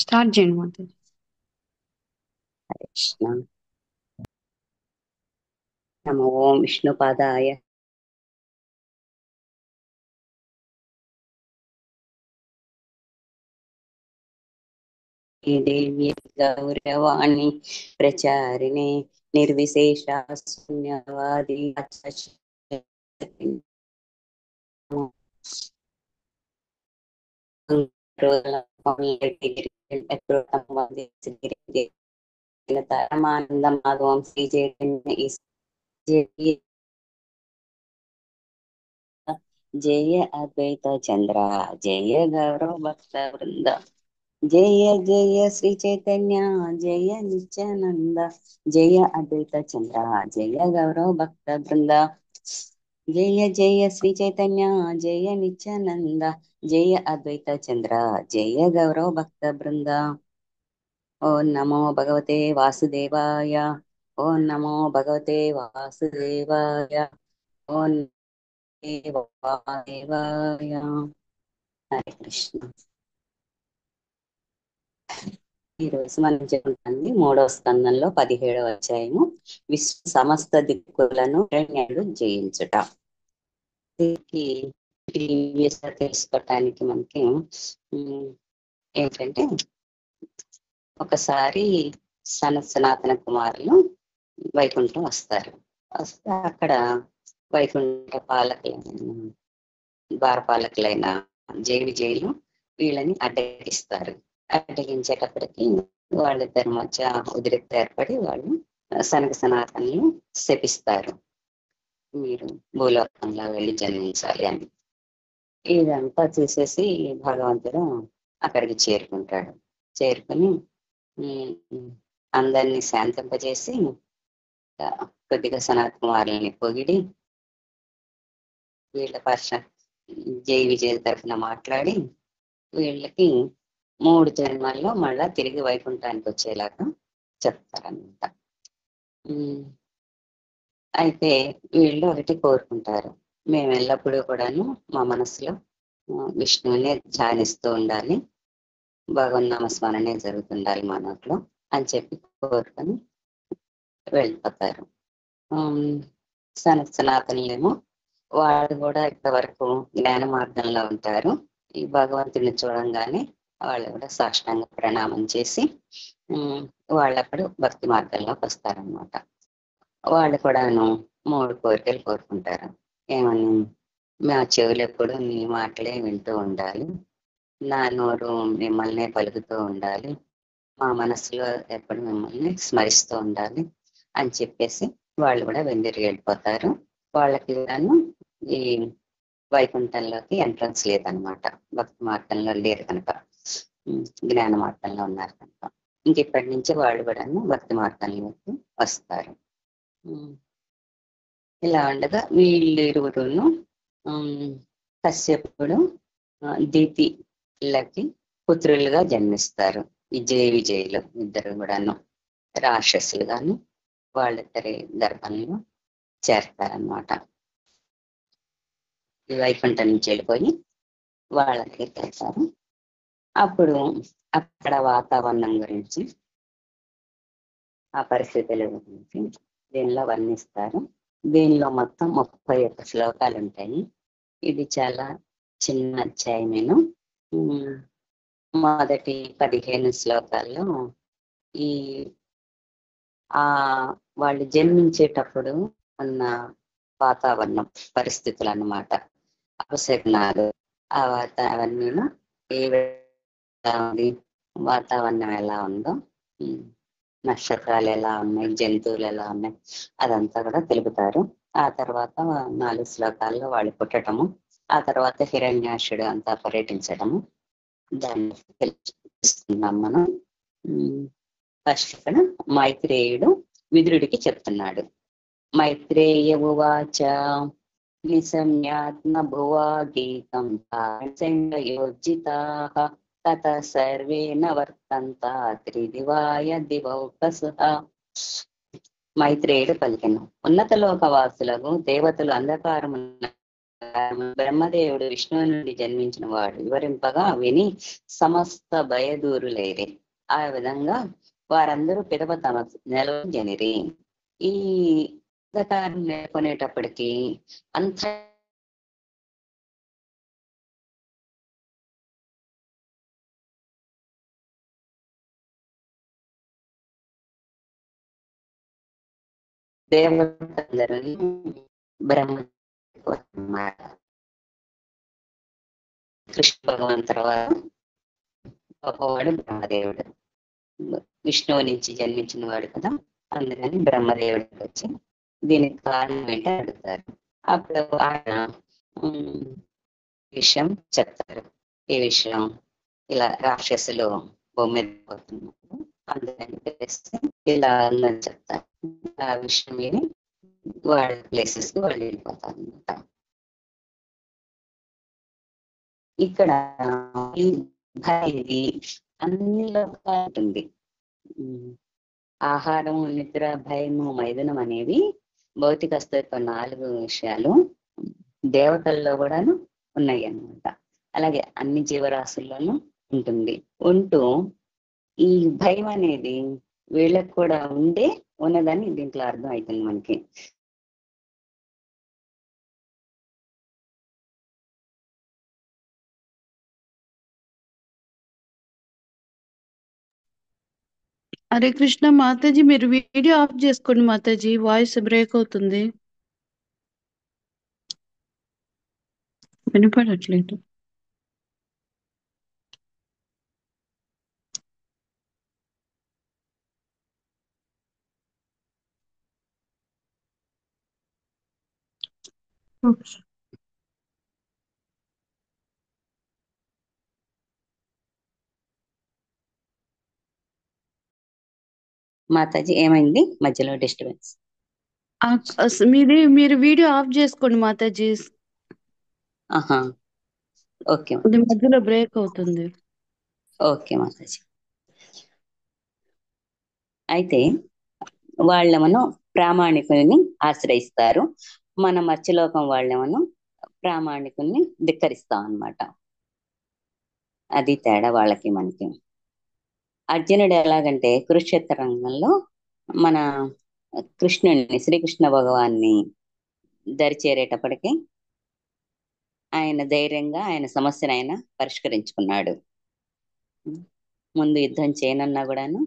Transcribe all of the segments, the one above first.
Start చేయండి మాతాజీ. కృష్ణ నమో ఓం విష్ణుపాదాయ దేవి గౌరవాణి ప్రచారిణే నిర్విశేష శూన్యవాది పరమానందమాధవం శ్రీ చైతన్య జయ అద్వైత చంద్ర జయ గౌరవ భక్త వృంద జయ జయ శ్రీ చైతన్య జయ నిత్యానంద జయ అద్వైత చంద్ర జయ గౌరవ భక్త బృంద జయ జయ శ్రీ చైతన్య జయ నిత్యానంద జయ అద్వైత చంద్ర జయ గౌరవ భక్త బృంద ఓం నమో భగవతే వాసుదేవాయ ఓం నమో భగవతే వాసుదేవాయ ఓం దేవాయ హరే కృష్ణ. ఈ రోజు మనం చెప్పుకుంటుంది 3వ స్కందంలో 17వ అధ్యాయము విశ్వ సమస్త దిక్కులను హిరణ్యుడు జయించుట. దీనికి ప్రీవియస్ గా తెలుసుకోవటానికి మనకి ఏంటంటే, ఒకసారి సనత్సనాతన కుమారులు వైకుంఠం వస్తారు. వస్తే అక్కడ వైకుంఠ పాలకులైన ద్వారపాలకులైన జై విజయులు వీళ్ళని అడ్డగిస్తారు. అడ్డగించేటప్పటికి వాళ్ళిద్దరి మధ్య ఉద్రిక్త ఏర్పడి వాళ్ళు సనక సనాతనలు శపిస్తారు, మీరు భూలోకంలో వెళ్ళి జన్మించాలి అని. ఇదంతా చూసేసి భగవంతుడు అక్కడికి చేరుకుంటాడు. చేరుకుని అందరినీ శాంతింపజేసి కొద్దిగా సనత్ కుమారులని పొగిడి వీళ్ళ పర్ష జై విజయ తరఫున మాట్లాడి వీళ్ళకి 3 జన్మల్లో మళ్ళా తిరిగి వైకుంఠానికి వచ్చేలాగా చెప్తారనమాట. అయితే వీళ్ళు ఒకటి కోరుకుంటారు, మేము ఎల్లప్పుడూ కూడాను మా మనసులో విష్ణువునే ధ్యానిస్తూ ఉండాలి, భగవన్నామస్మరణే జరుగుతుండాలి మా నోట్లో అని చెప్పి కోరుకొని వెళ్ళిపోతారు. సనాతనులేమో వాళ్ళు కూడా ఇంతవరకు జ్ఞాన మార్గంలో ఉంటారు. ఈ భగవంతుడిని చూడంగానే వాళ్ళు కూడా సాష్టాంగ ప్రణామం చేసి వాళ్ళప్పుడు భక్తి మార్గంలోకి వస్తారనమాట. వాళ్ళు కూడాను 3 కోరికలు కోరుకుంటారు. ఏమని, మా చెవులు ఎప్పుడు నీ మాటలే వింటూ ఉండాలి, నా నోరు మిమ్మల్నే పలుకుతూ ఉండాలి, మా మనసులో ఎప్పుడు మిమ్మల్ని స్మరిస్తూ ఉండాలి అని చెప్పేసి వాళ్ళు కూడా వెందిరి వెళ్ళిపోతారు. వాళ్ళకి గాను ఈ వైకుంఠంలోకి ఎంట్రన్స్ లేదనమాట, భక్తి మార్గంలో లేరు కనుక, జ్ఞాన మార్గంలో ఉన్నారు కనుక. ఇంక ఇప్పటి నుంచి వాళ్ళు కూడా భక్తి మార్గంలోకి వస్తారు. ఇలా ఉండగా వీళ్ళిరువురును కశ్యపుడు దీతిలకి పుత్రులుగా జన్మిస్తారు. విజయ విజయులు ఇద్దరు కూడాను రాక్షసులుగాను వాళ్ళిద్దరి గర్భంలో చేరతారనమాట. ఈ వైకుంఠం నుంచి వెళ్ళిపోయి వాళ్ళ దగ్గరికి వెళ్తారు. అప్పుడు అక్కడ వాతావరణం గురించి, ఆ పరిస్థితుల గురించి దీనిలో వర్ణిస్తారు. దీనిలో మొత్తం 31 శ్లోకాలు ఉంటాయి. ఇది చాలా చిన్న అధ్యాయమేను. మొదటి 15 శ్లోకాల్లో ఈ వాళ్ళు జన్మించేటప్పుడు ఉన్న వాతావరణం పరిస్థితులు అన్నమాట, అపశకునాలు, అవన్నీ ఏ ఉంది, వాతావరణం ఎలా ఉందో, నక్షత్రాలు ఎలా ఉన్నాయి, జంతువులు ఎలా ఉన్నాయి, అదంతా కూడా తెలుపుతారు. ఆ తర్వాత 4 శ్లోకాల్లో వాళ్ళు పుట్టటము, ఆ తర్వాత హిరణ్యాక్షుడు అంతా పర్యటించడము, దాన్ని తెలుసుకున్నాం మనం. ఫస్ట్ ఇక్కడ మైత్రేయుడు విదురుడికి చెప్తున్నాడు. మైత్రేయ ఉవాచ నిశమ్యాత్మ భువా గీతం యోజితాః తత సర్వే నవర్తంత త్రిదివాయ దివౌకసః. మైత్రేయుడు పలికెను, ఉన్నత లోకవాసులకు దేవతలు అంధకారమున్న బ్రహ్మదేవుడు విష్ణువు నుండి జన్మించిన వాడు వివరింపగా విని సమస్త భయదూరులేరే. ఆ విధంగా వారందరూ పిదప తమ నెలవు జనిరి. ఈ అంధకారం నెలకొనేటప్పటికీ అంత దేవతలందరినీ బ్రహ్మ కృష్ణ భగవాన్ తర్వాత గొప్పవాడు బ్రహ్మదేవుడు. విష్ణువు నుంచి జన్మించిన వాడు కదా, అందుకని బ్రహ్మదేవుడికి వచ్చి దీనికి కారణం ఏంటి అడుగుతారు. అప్పుడు ఆయన విషయం చెప్తారు. ఈ విషయం ఇలా రాక్షసులు భూమి మీద పోతున్నారు, అందుకని తెలిస్తే ఇలా ఉందని చెప్తారు. ఆ విషయం విని వాళ్ళ ప్లేసెస్ కి వాళ్ళు వెళ్ళిపోతారు అనమాట. ఇక్కడ ఈ ఇది అన్నిలో ఉంటుంది. ఆహారం, నిద్ర, భయము, మైథునం అనేవి భౌతిక అస్తిత్వ 4 విషయాలు దేవతల్లో కూడాను ఉన్నాయి అన్నమాట. అలాగే అన్ని జీవరాశుల్లోనూ ఉంటుంది. ఉంటూ ఈ భయం అనేది వీళ్ళకి కూడా ఉండే ఉన్నదని దీంట్లో అర్థం అవుతుంది మనకి. హరే కృష్ణ మాతాజీ, మీరు వీడియో ఆఫ్ చేసుకోండి మాతాజీ, వాయిస్ బ్రేక్ అవుతుంది, వినపడట్లేదు. మాతాజీ ఏమైంది మధ్యలో డిస్టర్బెన్స్? మీరు వీడియో ఆఫ్ చేసుకోండి మాతాజీ. ఆహా, ఓకే మధ్యలో బ్రేక్ అవుతుంది. ఓకే మాతాజీ. అయితే వాళ్ళమను ప్రామాణికుని ఆశ్రయిస్తారు, మన మత్స్యలోకం వాళ్ళమను ప్రామాణికుల్ని ధిక్కరిస్తాం అన్నమాట. అది తేడా వాళ్ళకి మనకి. అర్జునుడు ఎలాగంటే కురుక్షేత్ర రంగంలో మన కృష్ణుడిని, శ్రీకృష్ణ భగవాన్ని దరిచేరేటప్పటికి ఆయన ధైర్యంగా ఆయన సమస్యను ఆయన పరిష్కరించుకున్నాడు. ముందు యుద్ధం చేయనన్నా కూడాను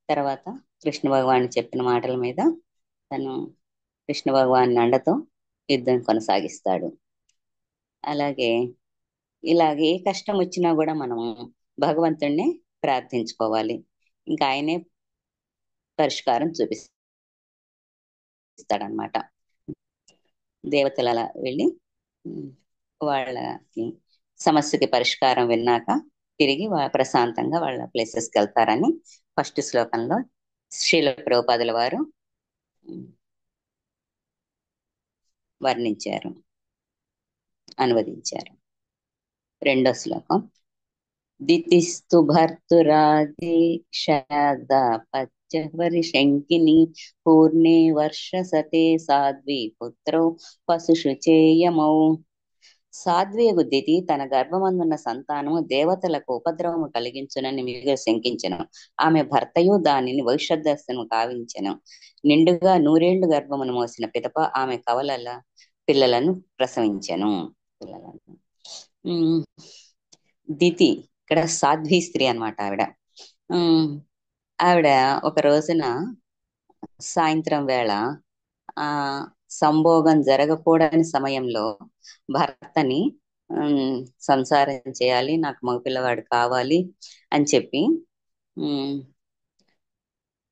తర్వాత కృష్ణ భగవాన్ చెప్పిన మాటల మీద తను కృష్ణ భగవాన్ అండతో యుద్ధం కొనసాగిస్తాడు. అలాగే ఇలాగే ఏ కష్టం వచ్చినా కూడా మనము భగవంతుణ్ణి ప్రార్థించుకోవాలి, ఇంకా ఆయనే పరిష్కారం చూపిస్తాడనమాట. దేవతలు అలా వెళ్ళి వాళ్ళకి సమస్యకి పరిష్కారం విన్నాక తిరిగి ప్రశాంతంగా వాళ్ళ ప్లేసెస్కి వెళ్తారని ఫస్ట్ శ్లోకంలో శ్రీల ప్రభుపాదుల వారు వర్ణించారు, అనువదించారు. రెండో శ్లోకం దితిస్తు భర్తురాదేశంకిని పూర్ణే వర్షసతే సాధ్వి పుత్రో పశుషు చేయమౌ. సాధ్వియగు దితి తన గర్భమందున్న సంతానము దేవతలకు ఉపద్రవము కలిగించునని మిగులు శంకించెను. ఆమె భర్తయు దానిని భవిష్యద్దశను కావించెను. నిండుగా 100 ఏళ్లు గర్భమును మోసిన పిదప ఆమె కవలల పిల్లలను ప్రసవించెను. దితి ఇక్కడ సాధ్వి స్త్రీ అన్నమాట. ఆవిడ ఒక రోజున సాయంత్రం వేళ సంభోగం జరగకూడని సమయంలో భర్తని సంసారం చేయాలి, నాకు మగపిల్లవాడు కావాలి అని చెప్పి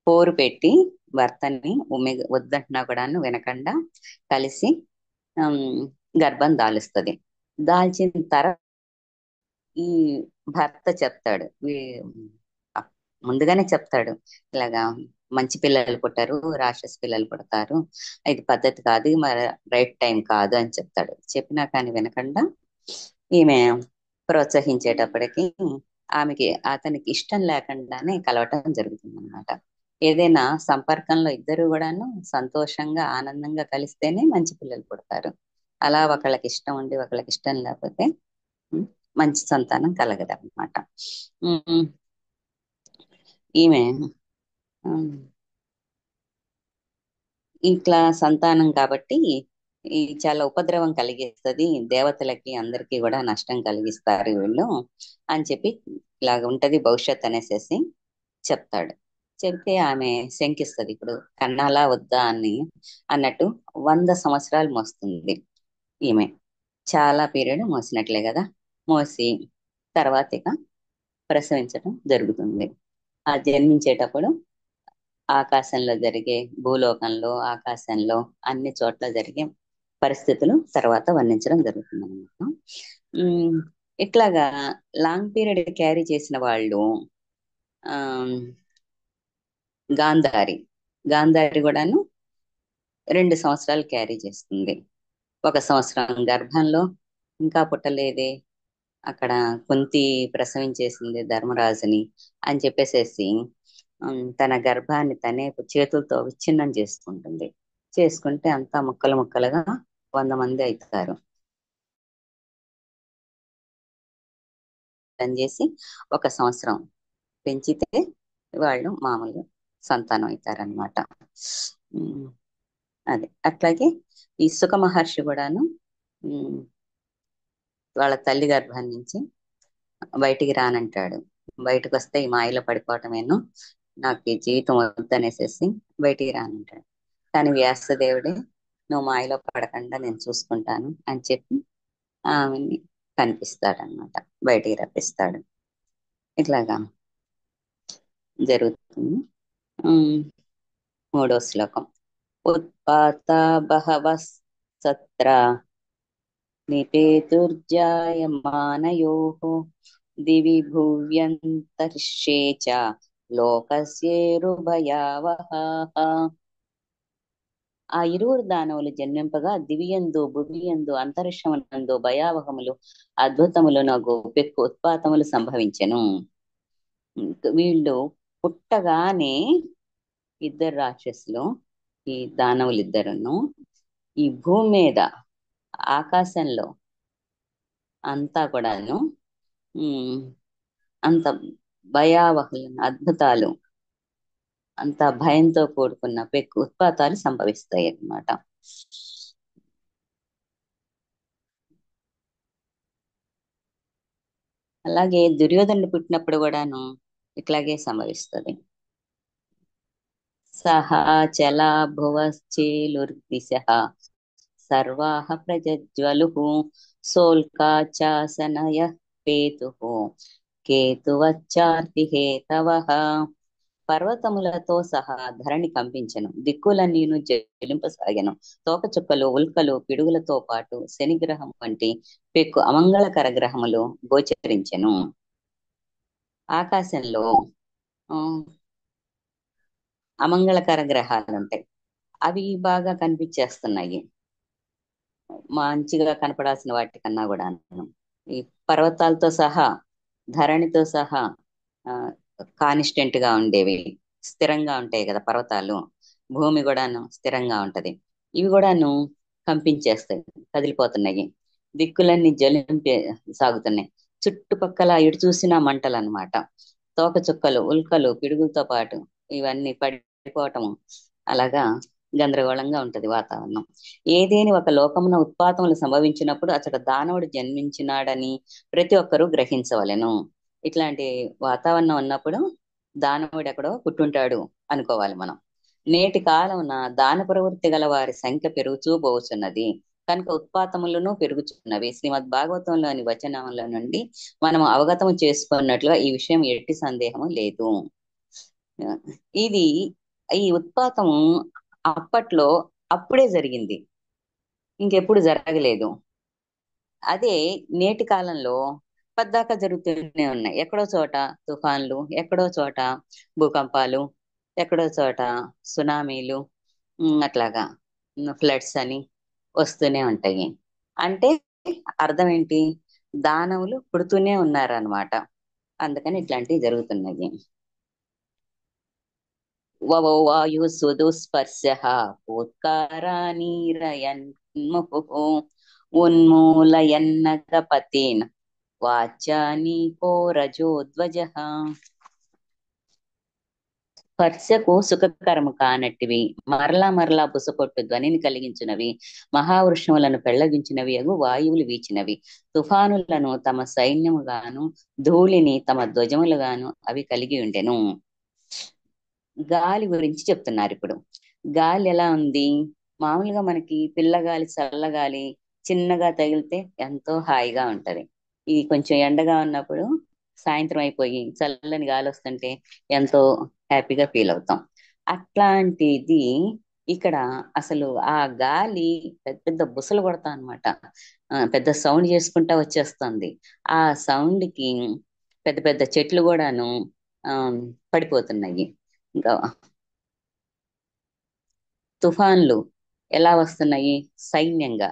పోరు పెట్టి భర్తని వద్దంటున్నా కూడా వినకుండా కలిసి గర్భం దాలుస్తుంది. దాల్చిన తర్వాత ఈ భర్త చెప్తాడు, ముందుగానే చెప్తాడు, ఇలాగా మంచి పిల్లలు పుట్టారు, రాక్షస పిల్లలు పుడతారు, ఇది పద్ధతి కాదు, మరి రైట్ టైం కాదు అని చెప్తాడు. చెప్పినా కానీ వినకుండా ఈమె ప్రోత్సహించేటప్పటికి ఆమెకి అతనికి ఇష్టం లేకుండానే కలవటం జరుగుతుంది అన్నమాట. ఏదైనా సంపర్కంలో ఇద్దరు కూడాను సంతోషంగా ఆనందంగా కలిస్తేనే మంచి పిల్లలు పుడతారు. అలా ఒకళ్ళకి ఇష్టం ఉండి ఒకళ్ళకి ఇష్టం లేకపోతే ఉమ్, మంచి సంతానం కలగదు అనమాట. ఈమె ఉమ్, ఇట్లా సంతానం కాబట్టి ఈ చాలా ఉపద్రవం కలిగిస్తుంది, దేవతలకి అందరికీ కూడా నష్టం కలిగిస్తారు వీళ్ళు అని చెప్పి ఇలాగ ఉంటది భవిష్యత్ అనేసేసి చెప్తాడు. చెప్తే ఆమె శంకిస్తది, ఇప్పుడు కన్నాలా వద్దా అని అన్నట్టు 100 సంవత్సరాలు మోస్తుంది ఈమె. చాలా పీరియడ్ మోసినట్లే కదా. మోసి తర్వాత ఇక ప్రసవించడం జరుగుతుంది. ఆ జన్మించేటప్పుడు ఆకాశంలో జరిగే, భూలోకంలో ఆకాశంలో అన్ని చోట్ల జరిగే పరిస్థితులు తర్వాత వర్ణించడం జరుగుతుంది అనమాట. ఇట్లాగా లాంగ్ పీరియడ్ క్యారీ చేసిన వాళ్ళు ఆ గాంధారి గాంధారి కూడాను 2 సంవత్సరాలు క్యారీ చేస్తుంది. 1 సంవత్సరం గర్భంలో ఇంకా పుట్టలేదే, అక్కడ కుంతి ప్రసవించేసింది ధర్మరాజుని అని చెప్పేసేసి తన గర్భాన్ని తనే చేతులతో విచ్ఛిన్నం చేసుకుంటుంది. చేసుకుంటే అంతా ముక్కలు ముక్కలుగా 100 మంది అవుతారు. అని చేసి 1 సంవత్సరం పెంచితే వాళ్ళు మామూలుగా సంతానం అవుతారనమాట. అదే అట్లాగే ఈ సుఖ మహర్షి కూడాను ఉమ్, వాళ్ళ తల్లి గర్భం నుంచి బయటికి రానంటాడు. బయటకు వస్తే ఈ మాయలో పడిపోవటమేను, నాకు ఈ జీవితం వద్దనేసేసి బయటికి రానంటాడు. కానీ వ్యాసదేవుడే, నువ్వు మాయలో పడకుండా నేను చూసుకుంటాను అని చెప్పి ఆమెని కనిపిస్తాడనమాట, బయటికి రప్పిస్తాడు. ఇట్లాగా జరుగుతుంది. ఉమ్, 3వ శ్లోకం. ఉత్పాత బహవః సత్ర నిపేతుర్జాయమానయోః దివి భువ్యంతరిక్షే చ లోకస్యేరుభయావహాః. ఆ ఇరువురు దానవులు జన్మింపగా దివియందు భువియందు అంతరిక్షమునందు భయావహములు అద్భుతములు నగు పెక్కు ఉత్పాతములు సంభవించెను. వీళ్ళు పుట్టగానే ఇద్దరు రాక్షసులు, ఈ దానవులు ఇద్దరును ఈ భూమి మీద ఆకాశంలో అంతా కూడాను ఉమ్, అంత భయావహులు అద్భుతాలు, అంత భయంతో కూడుకున్న పెక్కు ఉత్పాతాలు సంభవిస్తాయి అన్నమాట. అలాగే దుర్యోధనుడు పుట్టినప్పుడు కూడాను ఇట్లాగే సంభవిస్తుంది. సహా చలా భువశ్చేలుర్దిశః సర్వాః ప్రజ్వలుః సోల్కాచాసనయః పేతుః కేతువచ్చార్తిహేతవః. పర్వతములతో సహా ధరణి కంపించెను, దిక్కులన్నీను జ్వలింపసాగెను. తోకచుక్కలు ఉల్కలు పిడుగులతో పాటు శనిగ్రహం వంటి పెక్కు అమంగళకర గ్రహములు గోచరించెను. ఆకాశంలో ఆ, అమంగళకర గ్రహాలు ఉంటాయి, అవి బాగా కనిపించేస్తున్నాయి, మంచిగా కనపడాల్సిన వాటికన్నా కూడా. ఈ పర్వతాలతో సహా ధరణితో సహా కాన్స్టెంట్ గా ఉండేవి, స్థిరంగా ఉంటాయి కదా పర్వతాలు, భూమి కూడాను స్థిరంగా ఉంటది, ఇవి కూడాను కంపించేస్తాయి, కదిలిపోతున్నాయి. దిక్కులన్నీ జ్వలింపే సాగుతున్నాయి. చుట్టుపక్కల ఇటు చూసిన మంటలు అన్నమాట. తోక చుక్కలు ఉల్కలు పిడుగులతో పాటు ఇవన్నీ పడిపోవటము, అలాగా గందరగోళంగా ఉంటది వాతావరణం. ఏదేని ఒక లోకమున ఉత్పాతములు సంభవించినప్పుడు అతడు దానవుడు జన్మించినాడని ప్రతి ఒక్కరూ గ్రహించవలెను. ఇట్లాంటి వాతావరణం ఉన్నప్పుడు దానవుడు ఎక్కడో పుట్టుంటాడు అనుకోవాలి మనం. నేటి కాలమున దాన ప్రవృత్తి గల వారి సంఖ్య పెరుగుచూ పోవచ్చున్నది కనుక ఉత్పాతములను పెరుగుచున్నవి. శ్రీమద్ భాగవతంలోని వచనముల నుండి మనం అవగతం చేసుకున్నట్లుగా ఈ విషయం ఎట్టి సందేహము లేదు. ఇది ఈ ఉత్పాతము అప్పట్లో అప్పుడే జరిగింది, ఇంకెప్పుడు జరగలేదు. అదే నేటి కాలంలో పద్దాకా జరుగుతూనే ఉన్నాయి. ఎక్కడో చోట తుఫాన్లు, ఎక్కడో చోట భూకంపాలు, ఎక్కడో చోట సునామీలు, అట్లాగా ఫ్లడ్స్ అని వస్తూనే ఉంటాయి. అంటే అర్థం ఏంటి, దానవులు పుడుతూనే ఉన్నారనమాట, అందుకని ఇట్లాంటివి జరుగుతున్నాయి. వవో వాయు సుదుస్పర్శ పూత్కారానీరయన్ ముహుః ఉన్మూలయన్నగపతేన వాచానీకో రజోధ్వజః. స్పర్శకు సుఖకరము కానట్టివి, మరలా మరలా బుసకొట్టు ధ్వనిని కలిగించినవి, మహావృషములను పెళ్లగించినవి అగు వాయువులు వీచినవి, తుఫానులను తమ సైన్యముగాను, ధూళిని తమ ధ్వజములుగాను అవి కలిగి ఉండెను. గాలి గురించి చెప్తున్నారు ఇప్పుడు. గాలి ఎలా ఉంది? మామూలుగా మనకి పిల్లగాలి, చల్లగాలి చిన్నగా తగిలితే ఎంతో హాయిగా ఉంటది. ఇది కొంచెం ఎండగా ఉన్నప్పుడు సాయంత్రం అయిపోయి చల్లని గాలి వస్తుంటే ఎంతో హ్యాపీగా ఫీల్ అవుతాం. అట్లాంటిది ఇక్కడ అసలు ఆ గాలి పెద్ద పెద్ద బుసలు కొడతా అనమాట. పెద్ద సౌండ్ చేసుకుంటా వచ్చేస్తుంది. ఆ సౌండ్ కి పెద్ద పెద్ద చెట్లు కూడాను ఆ పడిపోతున్నాయి. ఇంకా తుఫాన్లు ఎలా వస్తున్నాయి? సైన్యంగా,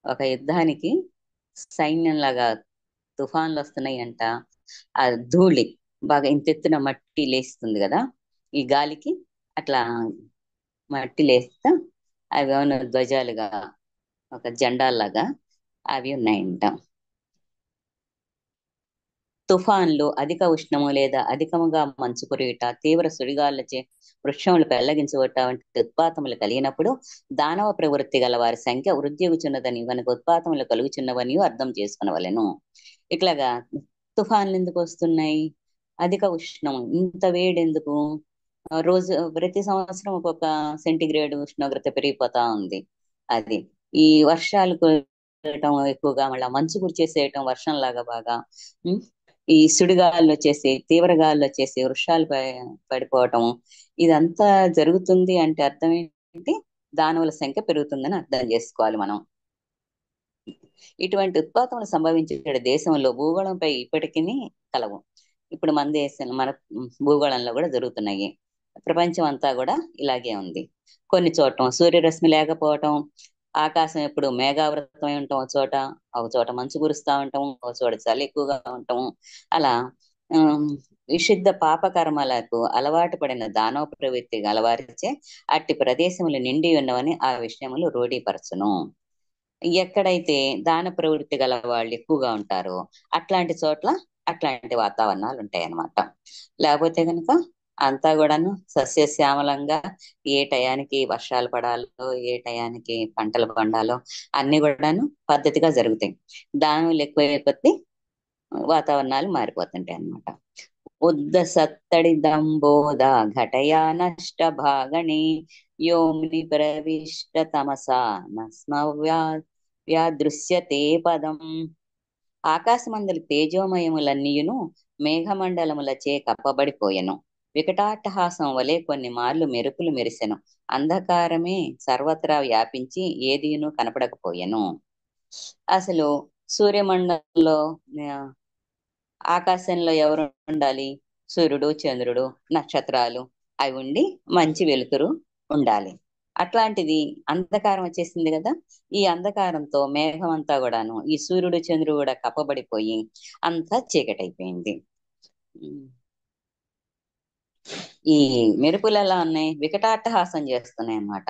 ఒక యుద్ధానికి సైన్యంలాగా తుఫాన్లు వస్తున్నాయి అంట. ఆ ధూళి బాగా ఇంతెత్తున మట్టి లేస్తుంది కదా ఈ గాలికి, అట్లా మట్టి లేస్తా అవి ఏమైనా ధ్వజాలుగా, ఒక జెండాల్లాగా అవి ఉన్నాయంట. తుఫాన్లు, అధిక ఉష్ణము లేదా అధికముగా మంచు కురియుట, తీవ్ర సుడిగాలులచే వృక్షములు పెళ్లగించుట వంటి ఉత్పాతములు కలిగినప్పుడు దానవ ప్రవృత్తి గల వారి సంఖ్య వృద్ధిగుచున్నదని, మనకు ఉత్పాతములు కలుగుచున్నవని అర్థం చేసుకునవలెను. ఇట్లాగా తుఫాన్లు ఎందుకు వస్తున్నాయి? అధిక ఉష్ణం, ఇంత వేడి ఎందుకు? రోజు ప్రతి సంవత్సరం ఒక్కొక్క సెంటిగ్రేడ్ ఉష్ణోగ్రత పెరిగిపోతా ఉంది. అది ఈ వర్షాలు కురవటం ఎక్కువగా, మళ్ళీ మంచు కురిచేసేయటం వర్షం లాగా బాగా, ఉం? ఈ సుడిగాల్లో వచ్చేసి, తీవ్ర గాల్లో వచ్చేసి వృక్షాలు పడిపోవటం, ఇదంతా జరుగుతుంది అంటే అర్థం ఏంటి? దానవుల సంఖ్య పెరుగుతుందని అర్థం చేసుకోవాలి మనం. ఇటువంటి ఉత్పాతములు సంభవించే దేశంలో భూగోళంపై ఇప్పటికీ కలవు. ఇప్పుడు మన దేశంలో, మన భూగోళంలో కూడా జరుగుతున్నాయి. ప్రపంచం అంతా కూడా ఇలాగే ఉంది. కొన్ని చోట్ల సూర్యరశ్మి లేకపోవటం, ఆకాశం ఎప్పుడు మేఘావృతమై ఉండటం, ఒక చోట మంచు కురుస్తా ఉండటం, ఒక చోట చలి ఎక్కువగా ఉండటం, అలా విశుద్ధ పాపకర్మలకు అలవాటు పడిన దానవ ప్రవృత్తి గలవారిచే అట్టి ప్రదేశములు నిండి ఉన్నవని ఆ విషయములు రూఢీపరచును. ఎక్కడైతే దాన ప్రవృత్తి గల వాళ్ళు ఎక్కువగా ఉంటారో అట్లాంటి చోట్ల అట్లాంటి వాతావరణాలు ఉంటాయి అన్నమాట. లేకపోతే కనుక అంతా కూడాను సస్యశ్యామలంగా, ఏ టయానికి వర్షాలు పడాలో, ఏ టయానికి పంటలు పండాలో అన్ని కూడాను పద్ధతిగా జరుగుతాయి. దానివల్ల ఎక్కువ కొద్ది వాతావరణాలు మారిపోతుంటాయి అన్నమాట. ఉద్ద సత్తడి దంబోద ఘటయా నష్ట భాగణి యోమ్ని ప్రవిష్ట తమసా వ్యాదృశ్యతే పదం. ఆకాశమందలి తేజోమయములన్నీయును మేఘమండలములచే కప్పబడిపోయెను. వికటాట్టహాసం వలె కొన్ని మార్లు మెరుపులు మెరిసెను. అంధకారమే సర్వత్రా వ్యాపించి ఏదియును కనపడకపోయెను. అసలు సూర్యమండలంలో, ఆకాశంలో ఎవరు ఉండాలి? సూర్యుడు, చంద్రుడు, నక్షత్రాలు అవి ఉండి మంచి వెలుతురు ఉండాలి. అట్లాంటిది అంధకారం వచ్చేసింది కదా. ఈ అంధకారంతో మేఘం అంతా కూడాను, ఈ సూర్యుడు చంద్రుడు కూడా కప్పబడిపోయి అంతా చీకటైపోయింది. ఈ మెరుపులు ఎలా ఉన్నాయి? వికటాట్టహాసం చేస్తున్నాయి అన్నమాట.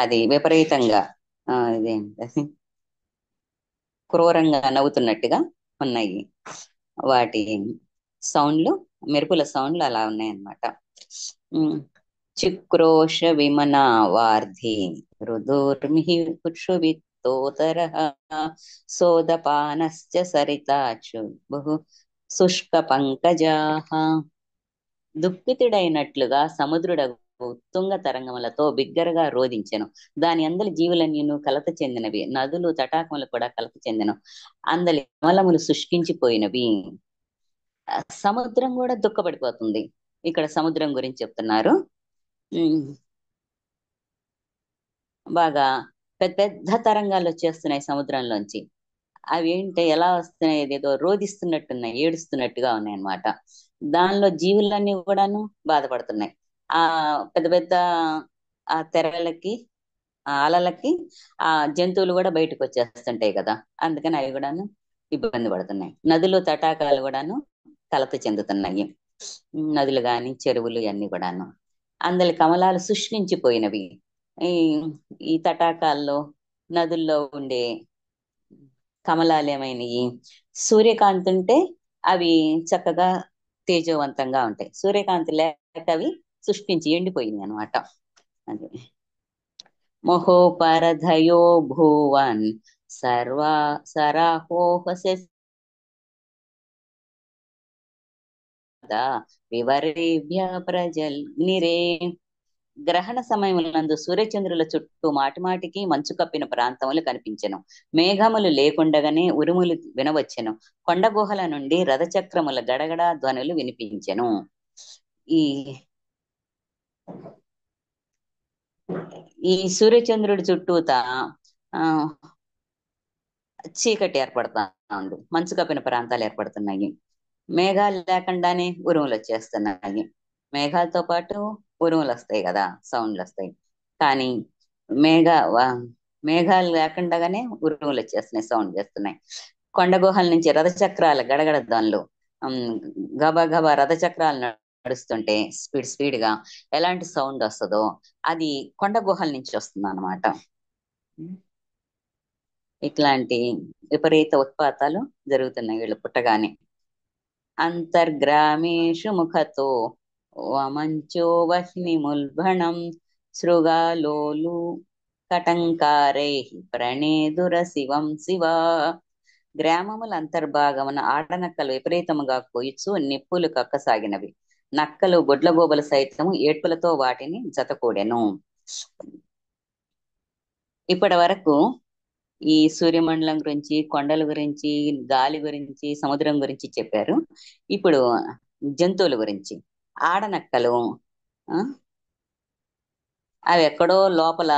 అది విపరీతంగా ఇదేంటి, క్రూరంగా నవ్వుతున్నట్టుగా ఉన్నాయి వాటి సౌండ్లు, మెరుపుల సౌండ్లు అలా ఉన్నాయన్నమాట. చిక్రోష విమనా వార్ధి రుదుర్మిహి పుక్షువిత్తోతరః సోదపానశ్చ సరితాచు బహు శుష్క పంకజాః. దుఃఖితుడైనట్లుగా సముద్రుడగు ఉత్తుంగ తరంగములతో బిగ్గరగా రోధించెను. దాని అందలి జీవులన్నీను కలత చెందినవి, నదులు తటాకములు కూడా కలత చెందెను. అందలి కమలములు శుష్కించిపోయినవి. సముద్రం కూడా దుఃఖపడిపోతుంది. ఇక్కడ సముద్రం గురించి చెప్తున్నారు. బాగా పెద్ద పెద్ద తరంగాలు వచ్చేస్తున్నాయి సముద్రంలోంచి. అవి ఏంటి, ఎలా వస్తున్నాయి? ఏదో రోధిస్తున్నట్టున్నాయి, ఏడుస్తున్నట్టుగా ఉన్నాయి అన్నమాట. దానిలో జీవులన్నీ కూడాను బాధపడుతున్నాయి. ఆ పెద్ద పెద్ద ఆ తెరలకి, ఆ అలలకి ఆ జంతువులు కూడా బయటకు వచ్చేస్తుంటాయి కదా, అందుకని అవి కూడాను ఇబ్బంది పడుతున్నాయి. నదులు తటాకాలు కూడాను కలత చెందుతున్నాయి. నదులు గాని చెరువులు ఇవన్నీ కూడాను. అందరి కమలాలు శుష్కించిపోయినవి. ఈ ఈ తటాకాల్లో, నదుల్లో ఉండే కమలాలు ఏమైనాయి, సూర్యకాంతి ఉంటే అవి చక్కగా తేజోవంతంగా ఉంటాయి. సూర్యకాంతి లేక అవి శుష్కించి ఎండిపోయింది అనమాట. అది మహోపరధయో భువన్ సర్వా సరాహోహస వివరేభ్య ప్రజల్నిరే. గ్రహణ సమయములందు సూర్యచంద్రుల చుట్టూ మాటిమాటికి మంచు కప్పిన ప్రాంతములు కనిపించెను. మేఘములు లేకుండగానే ఉరుములు వినవచ్చెను. కొండ గుహల నుండి రథచక్రముల గడగడ ధ్వనులు వినిపించెను. ఈ ఈ సూర్యచంద్రుడి చుట్టూత ఆ చీకటి ఏర్పడతా ఉంది, మంచు కప్పిన ప్రాంతాలు ఏర్పడుతున్నాయి. మేఘాలు లేకుండానే ఉరుములు వచ్చేస్తున్నాయి. మేఘాలతో పాటు ఉరుములు వస్తాయి కదా, సౌండ్లు వస్తాయి. కానీ మేఘ మేఘాలు లేకుండానే ఉరుములు వచ్చేస్తున్నాయి, సౌండ్ చేస్తున్నాయి. కొండ గుహల నుంచి రథచక్రాల గడగడ ధ్వనులు, గబా గబా రథచక్రాలు నడుస్తుంటే స్పీడ్ గా ఎలాంటి సౌండ్ వస్తుందో అది కొండ గుహల నుంచి వస్తుంది అన్నమాట. ఇట్లాంటి విపరీత ఉత్పాతాలు జరుగుతున్నాయి వీళ్ళు పుట్టగానే. అంతర్గ్రామేషు ముఖతో వమంచో వహ్నిముల్బణం శృగాలోలు కటంకారై ప్రణేదుర శివం శివా. గ్రామముల అంతర్భాగమున ఆడనక్కలు విపరీతముగా కోయిచు నిప్పులు కక్కసాగినవి. నక్కలు గొడ్లగోబలు సైతము ఏడ్పులతో వాటిని జతకూడెను. ఇప్పటి వరకు ఈ సూర్యమండలం గురించి, కొండల గురించి, గాలి గురించి, సముద్రం గురించి చెప్పారు. ఇప్పుడు జంతువుల గురించి. ఆడనక్కలు అవి ఎక్కడో లోపల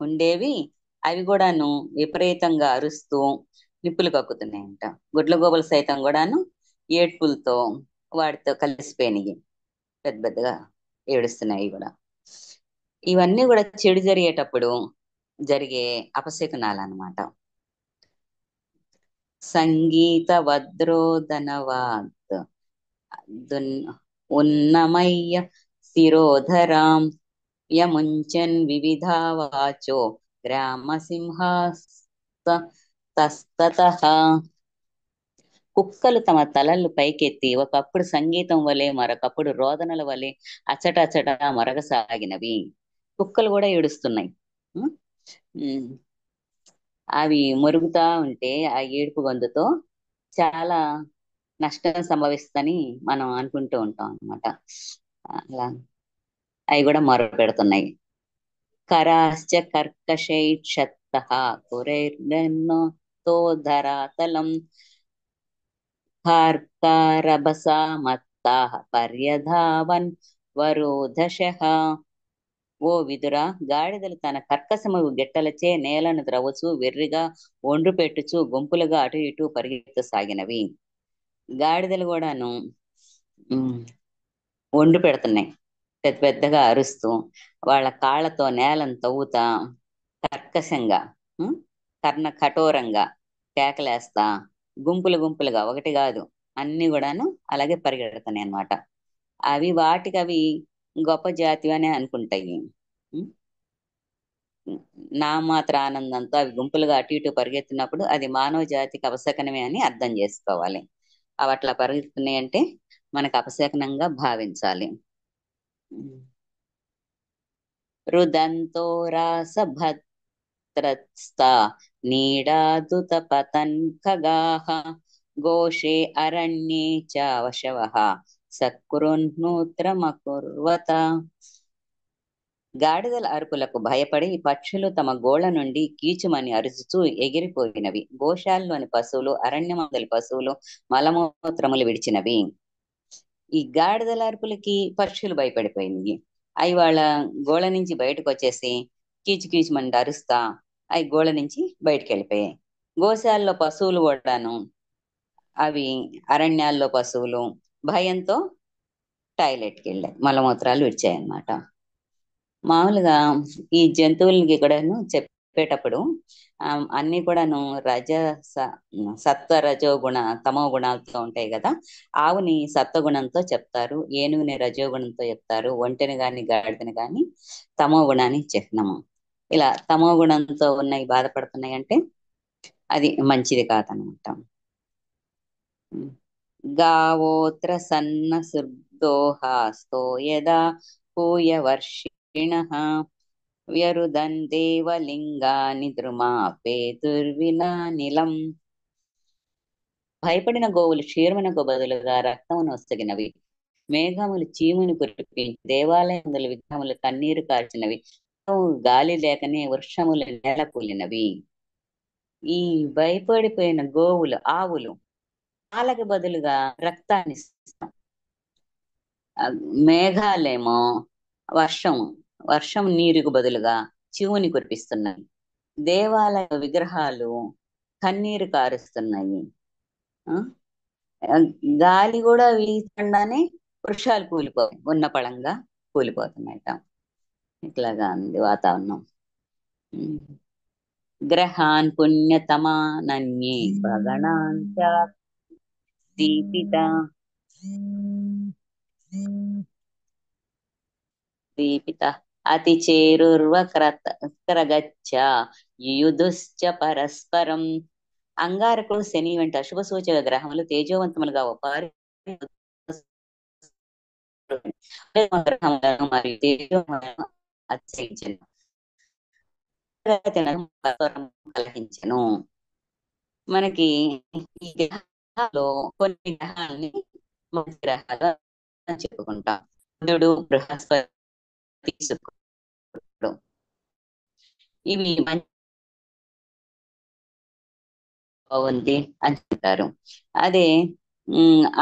ఉండేవి, అవి కూడాను విపరీతంగా అరుస్తూ నిప్పులు కక్కుతున్నాయంట. గుడ్లగోబలు సైతం కూడాను ఏడ్పులతో వాటితో కలిసిపోయినాయి, పెద్ద పెద్దగా ఏడుస్తున్నాయి కూడా. ఇవన్నీ కూడా చెడు జరిగేటప్పుడు జరిగే అపశకునాలు అన్నమాట. సంగీత వద్రోదనవాద్ ఉన్నమయ్య శిరోధరాం యముంచన్ వివిధావాచో గ్రామసింహస్తస్తతః. కుక్కలు తమ తలలు పైకెత్తి ఒకప్పుడు సంగీతం వలె మరొకప్పుడు రోదనల వలె అచ్చటచ్చట మరగసాగినవి. కుక్కలు కూడా ఏడుస్తున్నాయి. అవి మురుగుతా ఉంటే ఆ ఏడుపు గొంతుతో చాలా నష్టం సంభవిస్తుందని మనం అనుకుంటూ ఉంటాం అన్నమాట. అలా అవి కూడా మొర పెడుతున్నాయి. కరాశ్చ కర్కశైక్షత్తః కురైర్గన్నతో ధరాతలం కార్కారభసా మత్తాః పర్యధావన్ వరోధశః. ఓ విదురా, గాడిదలు తన కర్కశము గిట్టలచే నేలను ద్రవచు వెర్రిగా ఒండ్రు పెట్టుచు గుంపులుగా అటు ఇటు పరిగెత్తసాగినవి. గాడిదలు కూడాను ఒండ్రు పెడుతున్నాయి, పెద్ద పెద్దగా అరుస్తూ వాళ్ళ కాళ్ళతో నేలను తవ్వుతా కర్కశంగా, కర్ణ కఠోరంగా కేకలేస్తా గుంపులుగా, ఒకటి కాదు అన్ని కూడాను అలాగే పరిగెడుతున్నాయి అన్నమాట. అవి వాటికి అవి గొప్ప జాతి అని అనుకుంటాయి. నా మాత్ర ఆనందంతో అవి గుంపులుగా అటు ఇటు పరిగెత్తినప్పుడు అది మానవ జాతికి అపశకనమే అని అర్థం చేసుకోవాలి. అవి అట్లా పరిగెత్తున్నాయి అంటే మనకు అపశకనంగా భావించాలి. రుదంతో రాసభద్రస్తా నీడాదుత పతన్ ఖగాః ఘోషే అరణ్యే చ వశవః సకృన్నూత్రమకుర్వత. గాడిదల అరుపులకు భయపడి పక్షులు తమ గోళ్ల నుండి కీచుమని అరుచుచూ ఎగిరిపోయినవి. గోశాలలోని పశువులు, అరణ్యమందలి పశువులు మలమూత్రములు విడిచినవి. ఈ గాడిదల అరుపులకి పక్షులు భయపడిపోయినాయి. అవి వాళ్ళ గోళ నుంచి బయటకు వచ్చేసి కీచుమని అరుస్తా అవి గోళ నుంచి బయటకు వెళ్ళిపోయాయి. గోశాలలో పశువులు కూడాను, అవి అరణ్యాల్లో పశువులు భయంతో టాయిలెట్కి వెళ్ళాయి, మలమూత్రాలు విడిచాయన్నమాట. మామూలుగా ఈ జంతువులకి కూడాను చెప్పేటప్పుడు అన్ని కూడాను సత్వ రజో గుణ తమో గుణాలతో ఉంటాయి కదా. ఆవుని సత్వగుణంతో చెప్తారు, ఏనుగుని రజోగుణంతో చెప్తారు, ఒంటెని గాని గాడిదని గాని తమో గుణాన్ని చిహ్నము. ఇలా తమో గుణంతో ఉన్నాయి బాధపడుతున్నాయి అంటే అది మంచిది కాదనమాట. గావోత్ర సన్న సుర్దోహాస్తో యదా పూయవర్షిణః వ్యరుదన్ దేవలింగాని ద్రుమాపేతుర్వినానిలం. భయపడిన గోవులు క్షీరమునకు బదులుగా రక్తమును ఒసగినవి. మేఘములు చీముని కురిపించి దేవాలయముల విగ్రహములు కన్నీరు కార్చినవి. గాలి లేకనే వృక్షములు నేల కూలినవి. ఈ భయపడిపోయిన గోవులు, ఆవులు పాలకు బదులుగా రక్తాన్ని ఇస్తాం. మేఘాలేమో వర్షం వర్షం నీరుకు బదులుగా చీముని కురిపిస్తున్నాయి. దేవాలయ విగ్రహాలు కన్నీరు కారుస్తున్నాయి. గాలి కూడా వీచకుండానే వృక్షాలు కూలిపోతాయి, ఉన్న పళంగా కూలిపోతున్నాయట. ఇట్లాగా ఉంది వాతావరణం. గ్రహాన్ పుణ్యతమానన్యే భగణాన్ దీపిత దీపిత అతి చేరుర్వక్రగచ్చ యుయుధుశ్చ పరస్పరం. అంగారకుడు శని వెంట అశుభ సూచక గ్రహములు తేజోవంతములుగా ఒపారి గ్రహములను మరియు తేజోములను అతిశయించెను, కలహించెను. మనకి ఈ గ్రహాల్లో కొన్ని గ్రహాలని మంచి గ్రహాలు చెప్పుకుంటాం. బుధుడు, బృహస్పతి, శుక్రుడు ఇవి మంచి బాగుంది అని చెప్తారు. అదే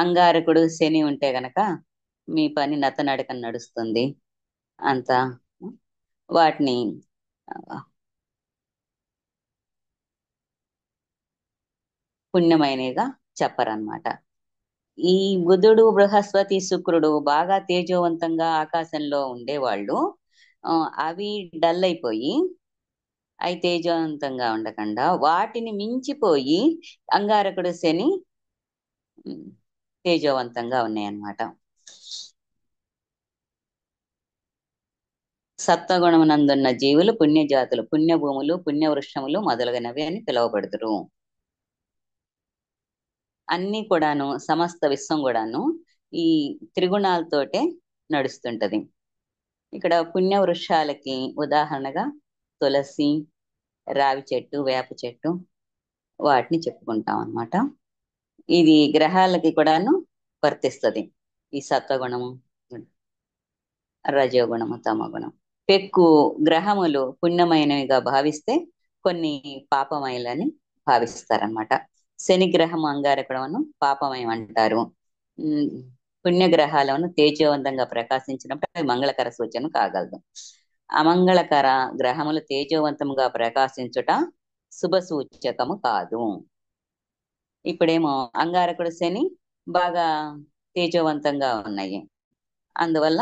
అంగారకుడు శని ఉంటే గనక మీ పని నత్తనడకన నడుస్తుంది అంత. వాటిని పుణ్యమైనగా చెప్పరన్నమాట. ఈ బుధుడు, బృహస్పతి, శుక్రుడు బాగా తేజోవంతంగా ఆకాశంలో ఉండేవాళ్ళు అవి డల్ అయిపోయి అవి తేజోవంతంగా ఉండకుండా వాటిని మించిపోయి అంగారకుడు శని తేజోవంతంగా ఉన్నాయన్నమాట. సత్వగుణమునందున్న జీవులు పుణ్యజాతులు, పుణ్యభూములు, పుణ్యవృక్షములు మొదలగునవి అని పిలువబడుతురు. అన్ని కూడాను, సమస్త విశ్వం కూడాను ఈ త్రిగుణాలతోటే నడుస్తుంటది. ఇక్కడ పుణ్య వృక్షాలకి ఉదాహరణగా తులసి, రావి చెట్టు, వేప చెట్టు వాటిని చెప్పుకుంటాం అన్నమాట. ఇది గ్రహాలకి కూడాను వర్తిస్తుంది. ఈ సత్వగుణము, రజోగుణము, తమగుణం. పెక్కు గ్రహములు పుణ్యమైనవిగా భావిస్తే కొన్ని పాపమయులని భావిస్తారనమాట. శని గ్రహం అంగారకుడమును పాపమయం అంటారు. పుణ్యగ్రహాలను తేజోవంతంగా ప్రకాశించినప్పుడు అవి మంగళకర సూచన కాగలదు. అమంగళకర గ్రహములు తేజోవంతముగా ప్రకాశించుట శుభ సూచకము కాదు. ఇప్పుడేమో అంగారకుడు శని బాగా తేజోవంతంగా ఉన్నాయి, అందువల్ల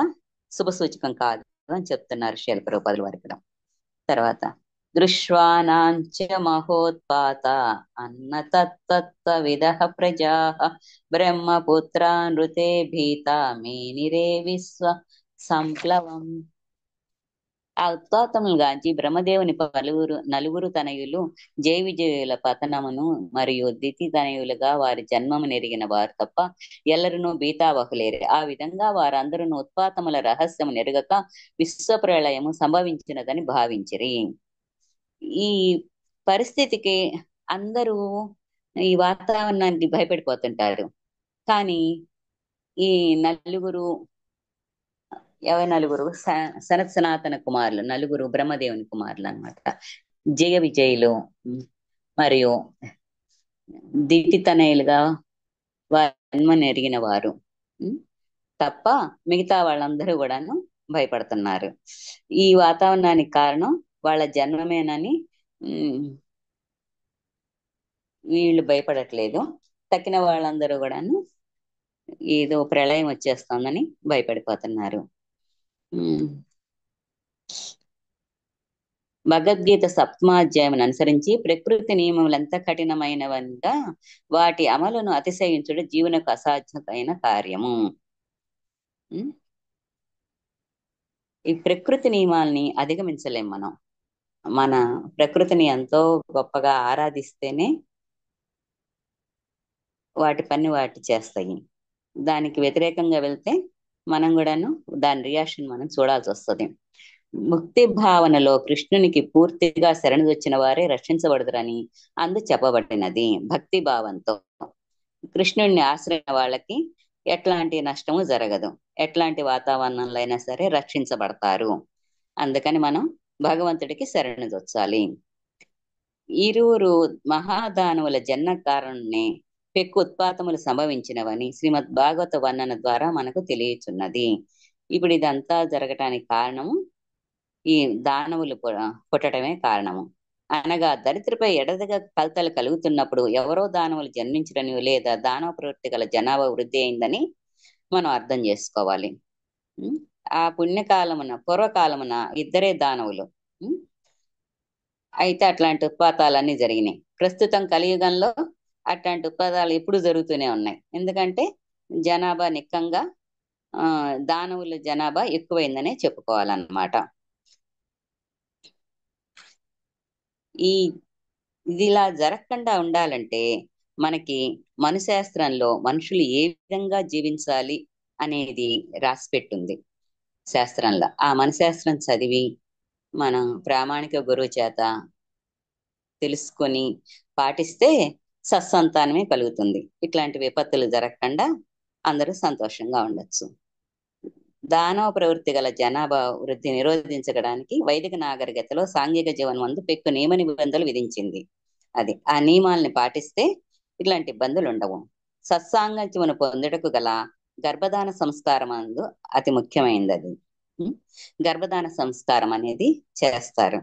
శుభ సూచకం కాదు అని చెప్తున్నారు శేల్ప్రభుపాదుల వారు ఇక్కడ. తర్వాత దృశ్వానాంచ మహోత్పాత అన్నతత్వ విదః ప్రజా బ్రహ్మపుత్రా నృతే భీత మేనిరే విశ్వ సంప్లవం. ఆ ఉత్పాతములు గాంచి బ్రహ్మదేవుని నలుగురు తనయులు జయ విజయుల పతనమును మరియు దితి తనయులుగా వారి జన్మము నెరిగిన వారు తప్ప ఎల్లరునూ బీతావహులేరే. ఆ విధంగా వారందరూ ఉత్పాతముల రహస్యము నెరుగక విశ్వప్రళయము సంభవించినదని భావించిరి. ఈ పరిస్థితికి అందరూ ఈ వాతావరణానికి భయపడిపోతుంటారు. కానీ ఈ నలుగురు సనత్ సనాతన కుమారులు, నలుగురు బ్రహ్మదేవుని కుమారులు అన్నమాట. జయ విజయులు మరియు దితి తనయులుగా వారి జన్మను ఎరిగిన వారు తప్ప మిగతా వాళ్ళందరూ కూడాను భయపడుతున్నారు. ఈ వాతావరణానికి కారణం వాళ్ళ జన్మమేనని వీళ్ళు భయపడట్లేదు. తక్కిన వాళ్ళందరూ కూడాను ఏదో ప్రళయం వచ్చేస్తుందని భయపడిపోతున్నారు. భగవద్గీత సప్తమాధ్యాయం అనుసరించి ప్రకృతి నియమములంతా కఠినమైనవిగా వాటి అమలును అతిశయించుడు జీవనకు అసాధ్యమైన కార్యము. ఈ ప్రకృతి నియమాల్ని అధిగమించలేం మనం. మన ప్రకృతిని ఎంతో గొప్పగా ఆరాధిస్తేనే వాటి పని వాటి చేస్తాయి. దానికి వ్యతిరేకంగా వెళ్తే మనం కూడాను దాని రియాక్షన్ మనం చూడాల్సి వస్తుంది. ముక్తి భావనలో కృష్ణునికి పూర్తిగా శరణుజొచ్చిన వారే రక్షించబడదురని అందు చెప్పబడినది. భక్తి భావంతో కృష్ణుడిని ఆశ్రయించిన వాళ్ళకి ఎట్లాంటి నష్టము జరగదు, ఎట్లాంటి వాతావరణంలో అయినా సరే రక్షించబడతారు. అందుకని మనం భగవంతుడికి శరణుజొచ్చాలి. ఇరువురు మహాదానవుల జన్మ కారణే పెక్కు ఉత్పాతములు సంభవించినవని శ్రీమద్ భాగవత వర్ణన ద్వారా మనకు తెలియచున్నది. ఇప్పుడు ఇదంతా జరగటానికి కారణము ఈ దానవులు పుట్టడమే కారణము. అనగా దరిద్రపై ఎడదగా కలతలు కలుగుతున్నప్పుడు ఎవరో దానవులు జన్మించడని లేదా దానవ ప్రవృత్తి గల జనాభా వృద్ధి అయిందని మనం అర్థం చేసుకోవాలి. ఆ పుణ్యకాలమున పూర్వకాలమున ఇద్దరే దానవులు. అయితే అట్లాంటి ఉత్పాతాలన్నీ జరిగినాయి. ప్రస్తుతం కలియుగంలో అట్లాంటి ఉత్పాతాలు ఎప్పుడు జరుగుతూనే ఉన్నాయి. ఎందుకంటే జనాభా నిక్కంగా దానవుల జనాభా ఎక్కువైందనే చెప్పుకోవాలన్నమాట. ఈ ఇది ఇలా జరగకుండా ఉండాలంటే మనకి మనుశాస్త్రంలో మనుషులు ఏ విధంగా జీవించాలి అనేది రాసిపెట్టుంది శాస్త్రంలో. ఆ మనుశాస్త్రం చదివి మనం ప్రామాణిక గురువు చేత తెలుసుకొని పాటిస్తే సత్సంతానమే కలుగుతుంది. ఇట్లాంటి విపత్తులు జరగకుండా అందరూ సంతోషంగా ఉండొచ్చు. దానవ ప్రవృత్తి గల జనాభా వృద్ధి నిరోధించడానికి వైదిక నాగరికతలో సాంఘిక జీవనం మందు పెక్కు నియమ నిబంధనలు విధించింది. అది ఆ నియమాలని పాటిస్తే ఇట్లాంటి ఇబ్బందులు ఉండవు. సత్సాంగత్యమును పొందుటకు గల గర్భధాన సంస్కారం అందు అతి ముఖ్యమైనది అది. గర్భధాన సంస్కారం అనేది చేస్తారు.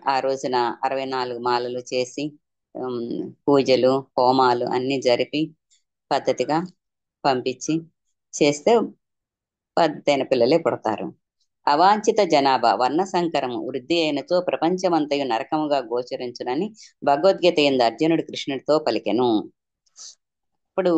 ఆ రోజున 64 మాలలు చేసి పూజలు హోమాలు అన్ని జరిపి పద్ధతిగా పంపించి చేస్తే పద్దైన పిల్లలే పుడతారు. అవాంఛిత జనాభా వర్ణ సంకరము వృద్ధి అయినచో ప్రపంచమంతయు నరకముగా గోచరించునని భగవద్గీత ఎందు అర్జునుడు కృష్ణుడితో పలికెను. ఇప్పుడు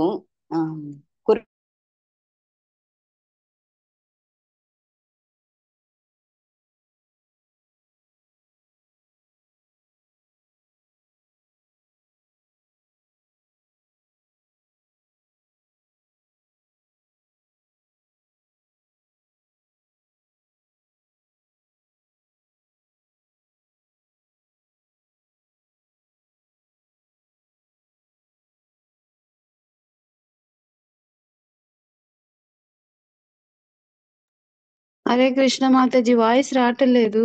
హరే కృష్ణ మాతాజీ, వాయిస్ రావట్లేదు.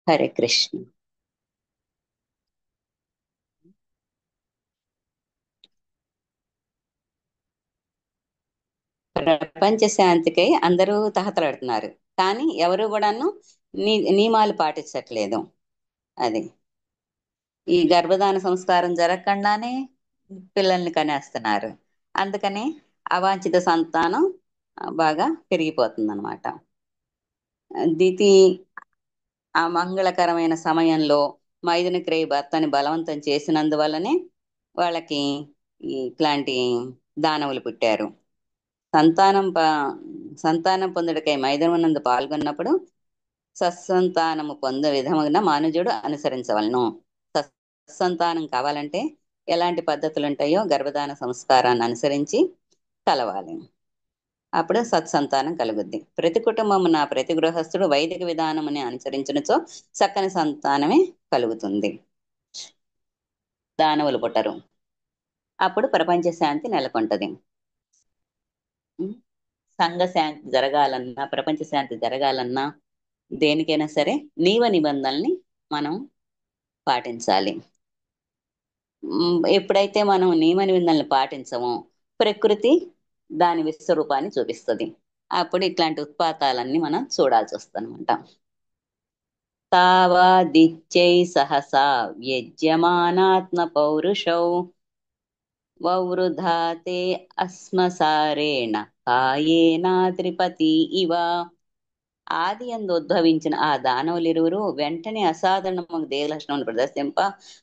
హరే కృష్ణ. ప్రపంచ శాంతికై అందరూ తహతలాడుతున్నారు, కానీ ఎవరు కూడాను నియమాలు పాటించట్లేదు. అది ఈ గర్భధాన సంస్కారం జరగకుండానే పిల్లల్ని కనేస్తున్నారు. అందుకని అవాంఛిత సంతానం బాగా పెరిగిపోతుంది అన్నమాట. దితి ఆ మంగళకరమైన సమయంలో మైదున క్రియ భర్తని బలవంతం చేసినందువల్లనే వాళ్ళకి ఇట్లాంటి దానవులు పుట్టారు. సంతానం పొందుడికై మైదనమునందు పాల్గొన్నప్పుడు సత్సంతానము పొందే విధమున మానుజుడు అనుసరించవలను. సత్సంతానం కావాలంటే ఎలాంటి పద్ధతులు ఉంటాయో గర్భధాన సంస్కారాన్ని అనుసరించి కలవాలి. అప్పుడు సత్సంతానం కలుగుద్ది. ప్రతి కుటుంబమున ప్రతి గృహస్థుడు వైదిక విధానముని అనుసరించినచో చక్కని సంతానమే కలుగుతుంది. దానవులు పుట్టరు. అప్పుడు ప్రపంచ శాంతి నెలకొంటది. సంఘ శాంతి జరగాలన్నా, ప్రపంచ శాంతి జరగాలన్నా, దేనికైనా సరే నియమ నిబంధనల్ని మనం పాటించాలి. ఎప్పుడైతే మనం నియమ నిబంధనలు పాటించమో ప్రకృతి దాని విశ్వరూపాన్ని చూపిస్తుంది. అప్పుడు ఇట్లాంటి ఉత్పాతాలన్నీ మనం చూడాల్సి వస్తుందన్నమాట. తావాదిత్యై సహసా వ్యజ్యమానాత్మ పౌరుషౌ వవృధాతే అస్మసారేణ కాయేనా త్రిపతి ఇవ. ఆది యందు ఉద్భవించిన ఆ దానవులిరువురు వెంటనే అసాధారణ దేహలక్షణములు ప్రదర్శింప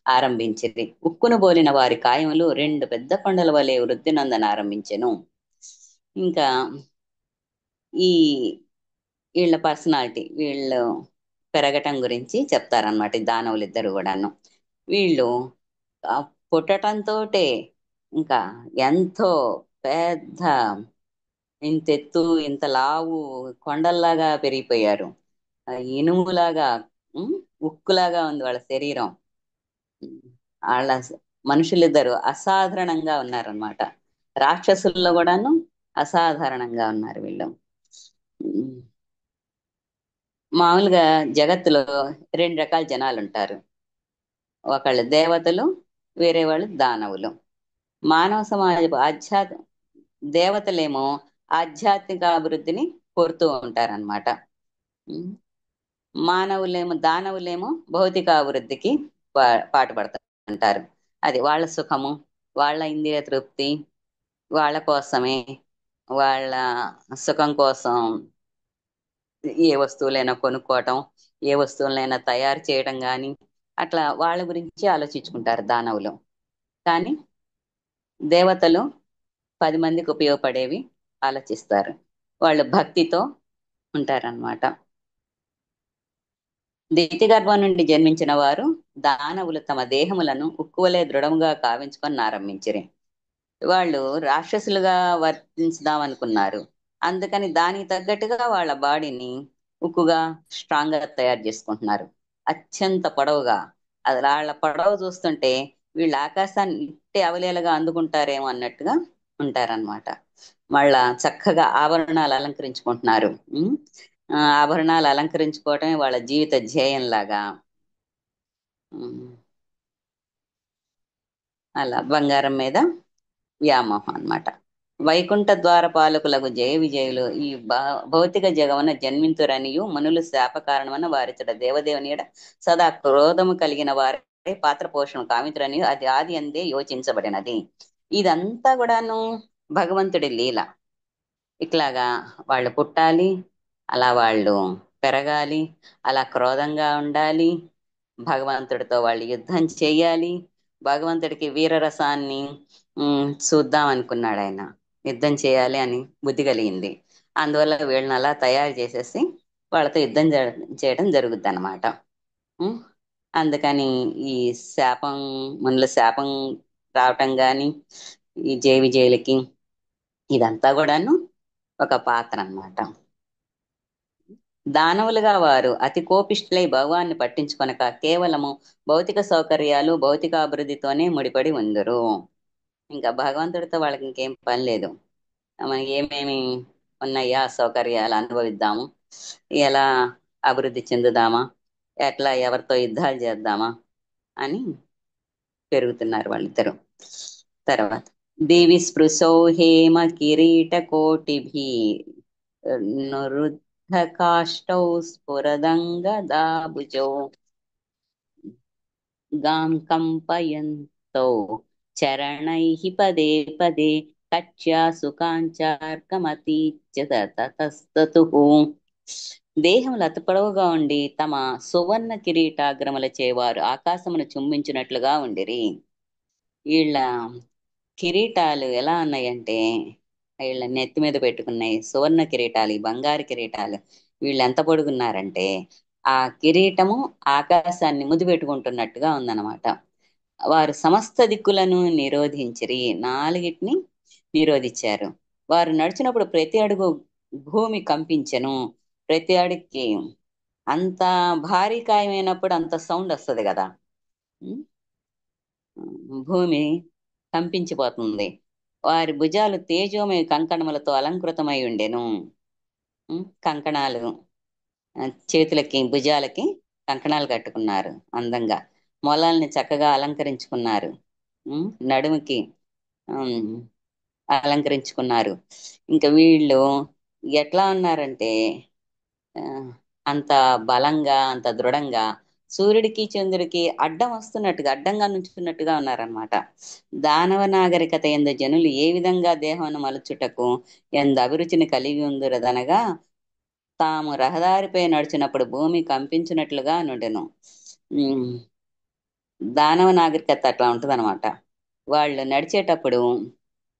ఆరంభించింది. ఉక్కును బోలిన వారి కాయములు రెండు పెద్ద కొండల వలె వృద్ధి నందన ఆరంభించెను. ఇంకా ఈ వీళ్ళ పర్సనాలిటీ, వీళ్ళు పెరగటం గురించి చెప్తారనమాట ఈ దానవులు ఇద్దరు కూడాను. వీళ్ళు ఆ పుట్టటంతో ఇంకా ఎంతో పెద్ద, ఇంత ఎత్తు ఇంత లావు కొండల్లాగా పెరిగిపోయారు. ఇనుములాగా, ఉమ్, ఉక్కులాగా ఉంది వాళ్ళ శరీరం. వాళ్ళ మనుషులిద్దరు అసాధారణంగా ఉన్నారనమాట. రాక్షసుల్లో కూడాను అసాధారణంగా ఉన్నారు వీళ్ళు. ఉమ్, మామూలుగా జగత్తులో రెండు రకాల జనాలు ఉంటారు. ఒకళ్ళు దేవతలు, వేరే వాళ్ళు దానవులు. మానవ సమాజ దేవతలేమో ఆధ్యాత్మిక అభివృద్ధిని కోరుతూ ఉంటారన్నమాట. ఉమ్, దానవులేమో భౌతిక అభివృద్ధికి పాటుపడుతుంటారు. అది వాళ్ళ సుఖము, వాళ్ళ ఇంద్రియ తృప్తి, వాళ్ళ కోసమే, వాళ్ళ సుఖం కోసం ఏ వస్తువులైనా కొనుక్కోవటం, ఏ వస్తువులైనా తయారు చేయడం కానీ అట్లా వాళ్ళ గురించి ఆలోచించుకుంటారు దానవులు. కానీ దేవతలు 10 మందికి ఉపయోగపడేవి ఆలోచిస్తారు. వాళ్ళు భక్తితో ఉంటారన్నమాట. దితి గర్భం నుండి జన్మించిన వారు దానవులు తమ దేహములను ఉక్కువలే దృఢముగా కావించుకొని ఆరంభించిరి. వాళ్ళు రాక్షసులుగా వర్తించుదాం అనుకున్నారు. అందుకని దానికి తగ్గట్టుగా వాళ్ళ బాడీని ఉక్కుగా స్ట్రాంగ్ గా తయారు చేసుకుంటున్నారు. అత్యంత పొడవుగా, అది వాళ్ళ పొడవు చూస్తుంటే వీళ్ళు ఆకాశాన్ని ఇట్టే అవలేలగా అందుకుంటారేమో అన్నట్టుగా ఉంటారన్నమాట. మళ్ళా చక్కగా ఆభరణాలు అలంకరించుకుంటున్నారు. ఆభరణాలు అలంకరించుకోవటమే వాళ్ళ జీవిత ధ్యేయం లాగా. ఉమ్, అలా బంగారం మీద వ్యామోహం అన్నమాట. వైకుంఠ ద్వార పాలకులకు జయ విజయులు ఈ భౌతిక జగమున జన్మింతురనియు మనులు శాప కారణమన్న వారిచట దేవదేవునియడ సదా క్రోధము కలిగిన వారి పాత్ర పోషణ కామితురని అది ఆది అందే యోచించబడినది. ఇదంతా కూడాను భగవంతుడి లీల. ఇట్లాగా వాళ్ళు పుట్టాలి, అలా వాళ్ళు పెరగాలి, అలా క్రోధంగా ఉండాలి, భగవంతుడితో వాళ్ళు యుద్ధం చేయాలి. భగవంతుడికి వీరరసాన్ని చూద్దాం అనుకున్నాడు ఆయన. యుద్ధం చేయాలి అని బుద్ధి కలిగింది. అందువల్ల వీళ్ళని అలా తయారు చేసేసి వాళ్ళతో యుద్ధం చేయడం జరుగుద్ది అనమాట. అందుకని ఈ శాపం, మనలో శాపం రావటం కానీ, ఈ జయ విజయులకి ఇదంతా కూడాను ఒక పాత్ర అన్నమాట. దానవులుగా వారు అతి కోపిష్ఠులై భగవాన్ని పట్టించుకొనక కేవలము భౌతిక సౌకర్యాలు, భౌతిక అభివృద్ధితోనే ముడిపడి ఉందరు. ఇంకా భగవంతుడితో వాళ్ళకి ఇంకేం పని లేదు. మనకి ఏమేమి ఉన్నాయా సౌకర్యాలు అనుభవిద్దాము, ఎలా అభివృద్ధి చెందుదామా, ఎట్లా ఎవరితో యుద్ధాలు చేద్దామా అని పెరుగుతున్నారు వాళ్ళిద్దరు. తర్వాత దేవి స్పృశో హేమ కిరీట కోటిభి నృద్ధ కాష్టౌ స్ఫురదంగదాభుజౌ గాం కంపయంతౌ చరణైః పదే పదే కచ్యా సుకాంచార్కమతీత్య తతస్తతుః. దేహములు అతి పొడవుగా ఉండి తమ సువర్ణ కిరీటాగ్రముల చేవారు ఆకాశమును చుంబించినట్లుగా ఉండిరి. వీళ్ళ కిరీటాలు ఎలా ఉన్నాయంటే, వీళ్ళ నెత్తి మీద పెట్టుకున్నాయి సువర్ణ కిరీటాలు, ఈ బంగారు కిరీటాలు. వీళ్ళు ఎంత పొడుగున్నారంటే ఆ కిరీటము ఆకాశాన్ని ముద్దు పెట్టుకుంటున్నట్టుగా ఉందన్నమాట. వారు సమస్త దిక్కులను నిరోధించిరి, నాలుగిటిని నిరోధించారు. వారు నడిచినప్పుడు ప్రతి అడుగు భూమి కంపించెను. ప్రతి అడుగుకి అంత భారీ కాయమైనప్పుడు అంత సౌండ్ వస్తుంది కదా, భూమి కంపించిపోతుంది. వారి భుజాలు తేజోమయ కంకణములతో అలంకృతమై ఉండెను. కంకణాలు, చేతులకి భుజాలకి కంకణాలు కట్టుకున్నారు అందంగా. మొలాల్ని చక్కగా అలంకరించుకున్నారు. నడుముకి అలంకరించుకున్నారు. ఇంకా వీళ్ళు ఎట్లా ఉన్నారంటే అంత బలంగా, అంత దృఢంగా, సూర్యుడికి చంద్రుడికి అడ్డం వస్తున్నట్టుగా, అడ్డంగా నుంచున్నట్టుగా ఉన్నారనమాట. దానవ నాగరికత ఎందు జనులు ఏ విధంగా దేహమును మలుచుటకు ఎందు అభిరుచిని కలిగి ఉందరదనగా తాము రహదారిపై నడిచినప్పుడు భూమి కంపించినట్లుగా నుండెను. ఉమ్, దానవ నాగరికత అట్లా ఉంటదన్నమాట. వాళ్ళు నడిచేటప్పుడు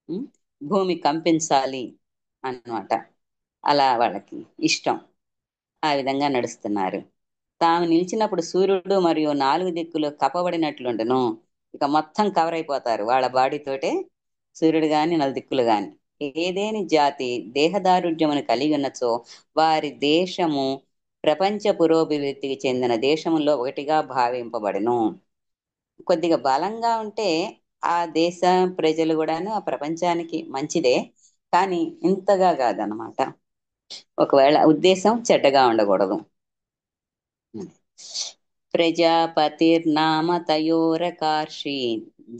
ఉమ్, భూమి కంపించాలి అన్నమాట. అలా వాళ్ళకి ఇష్టం. ఆ విధంగా నడుస్తున్నారు. తాము నిలిచినప్పుడు సూర్యుడు మరియు నాలుగు దిక్కులు కప్పబడినట్లుండును. ఇక మొత్తం కవర్ అయిపోతారు వాళ్ళ బాడీతోటే, సూర్యుడు గాని నలుదిక్కులు గాని. ఏదేని జాతి దేహదారుఢ్యమును కలిగి ఉన్నచో వారి దేశము ప్రపంచ పురోభివృద్ధికి చెందిన దేశములో ఒకటిగా భావింపబడును. కొద్దిగా బలంగా ఉంటే ఆ దేశ ప్రజలు కూడాను ఆ ప్రపంచానికి మంచిదే, కానీ ఇంతగా కాదనమాట. ఒకవేళ ఉద్దేశం చెడ్డగా ఉండకూడదు. ప్రజాపతిర్నామ తయోరకార్షి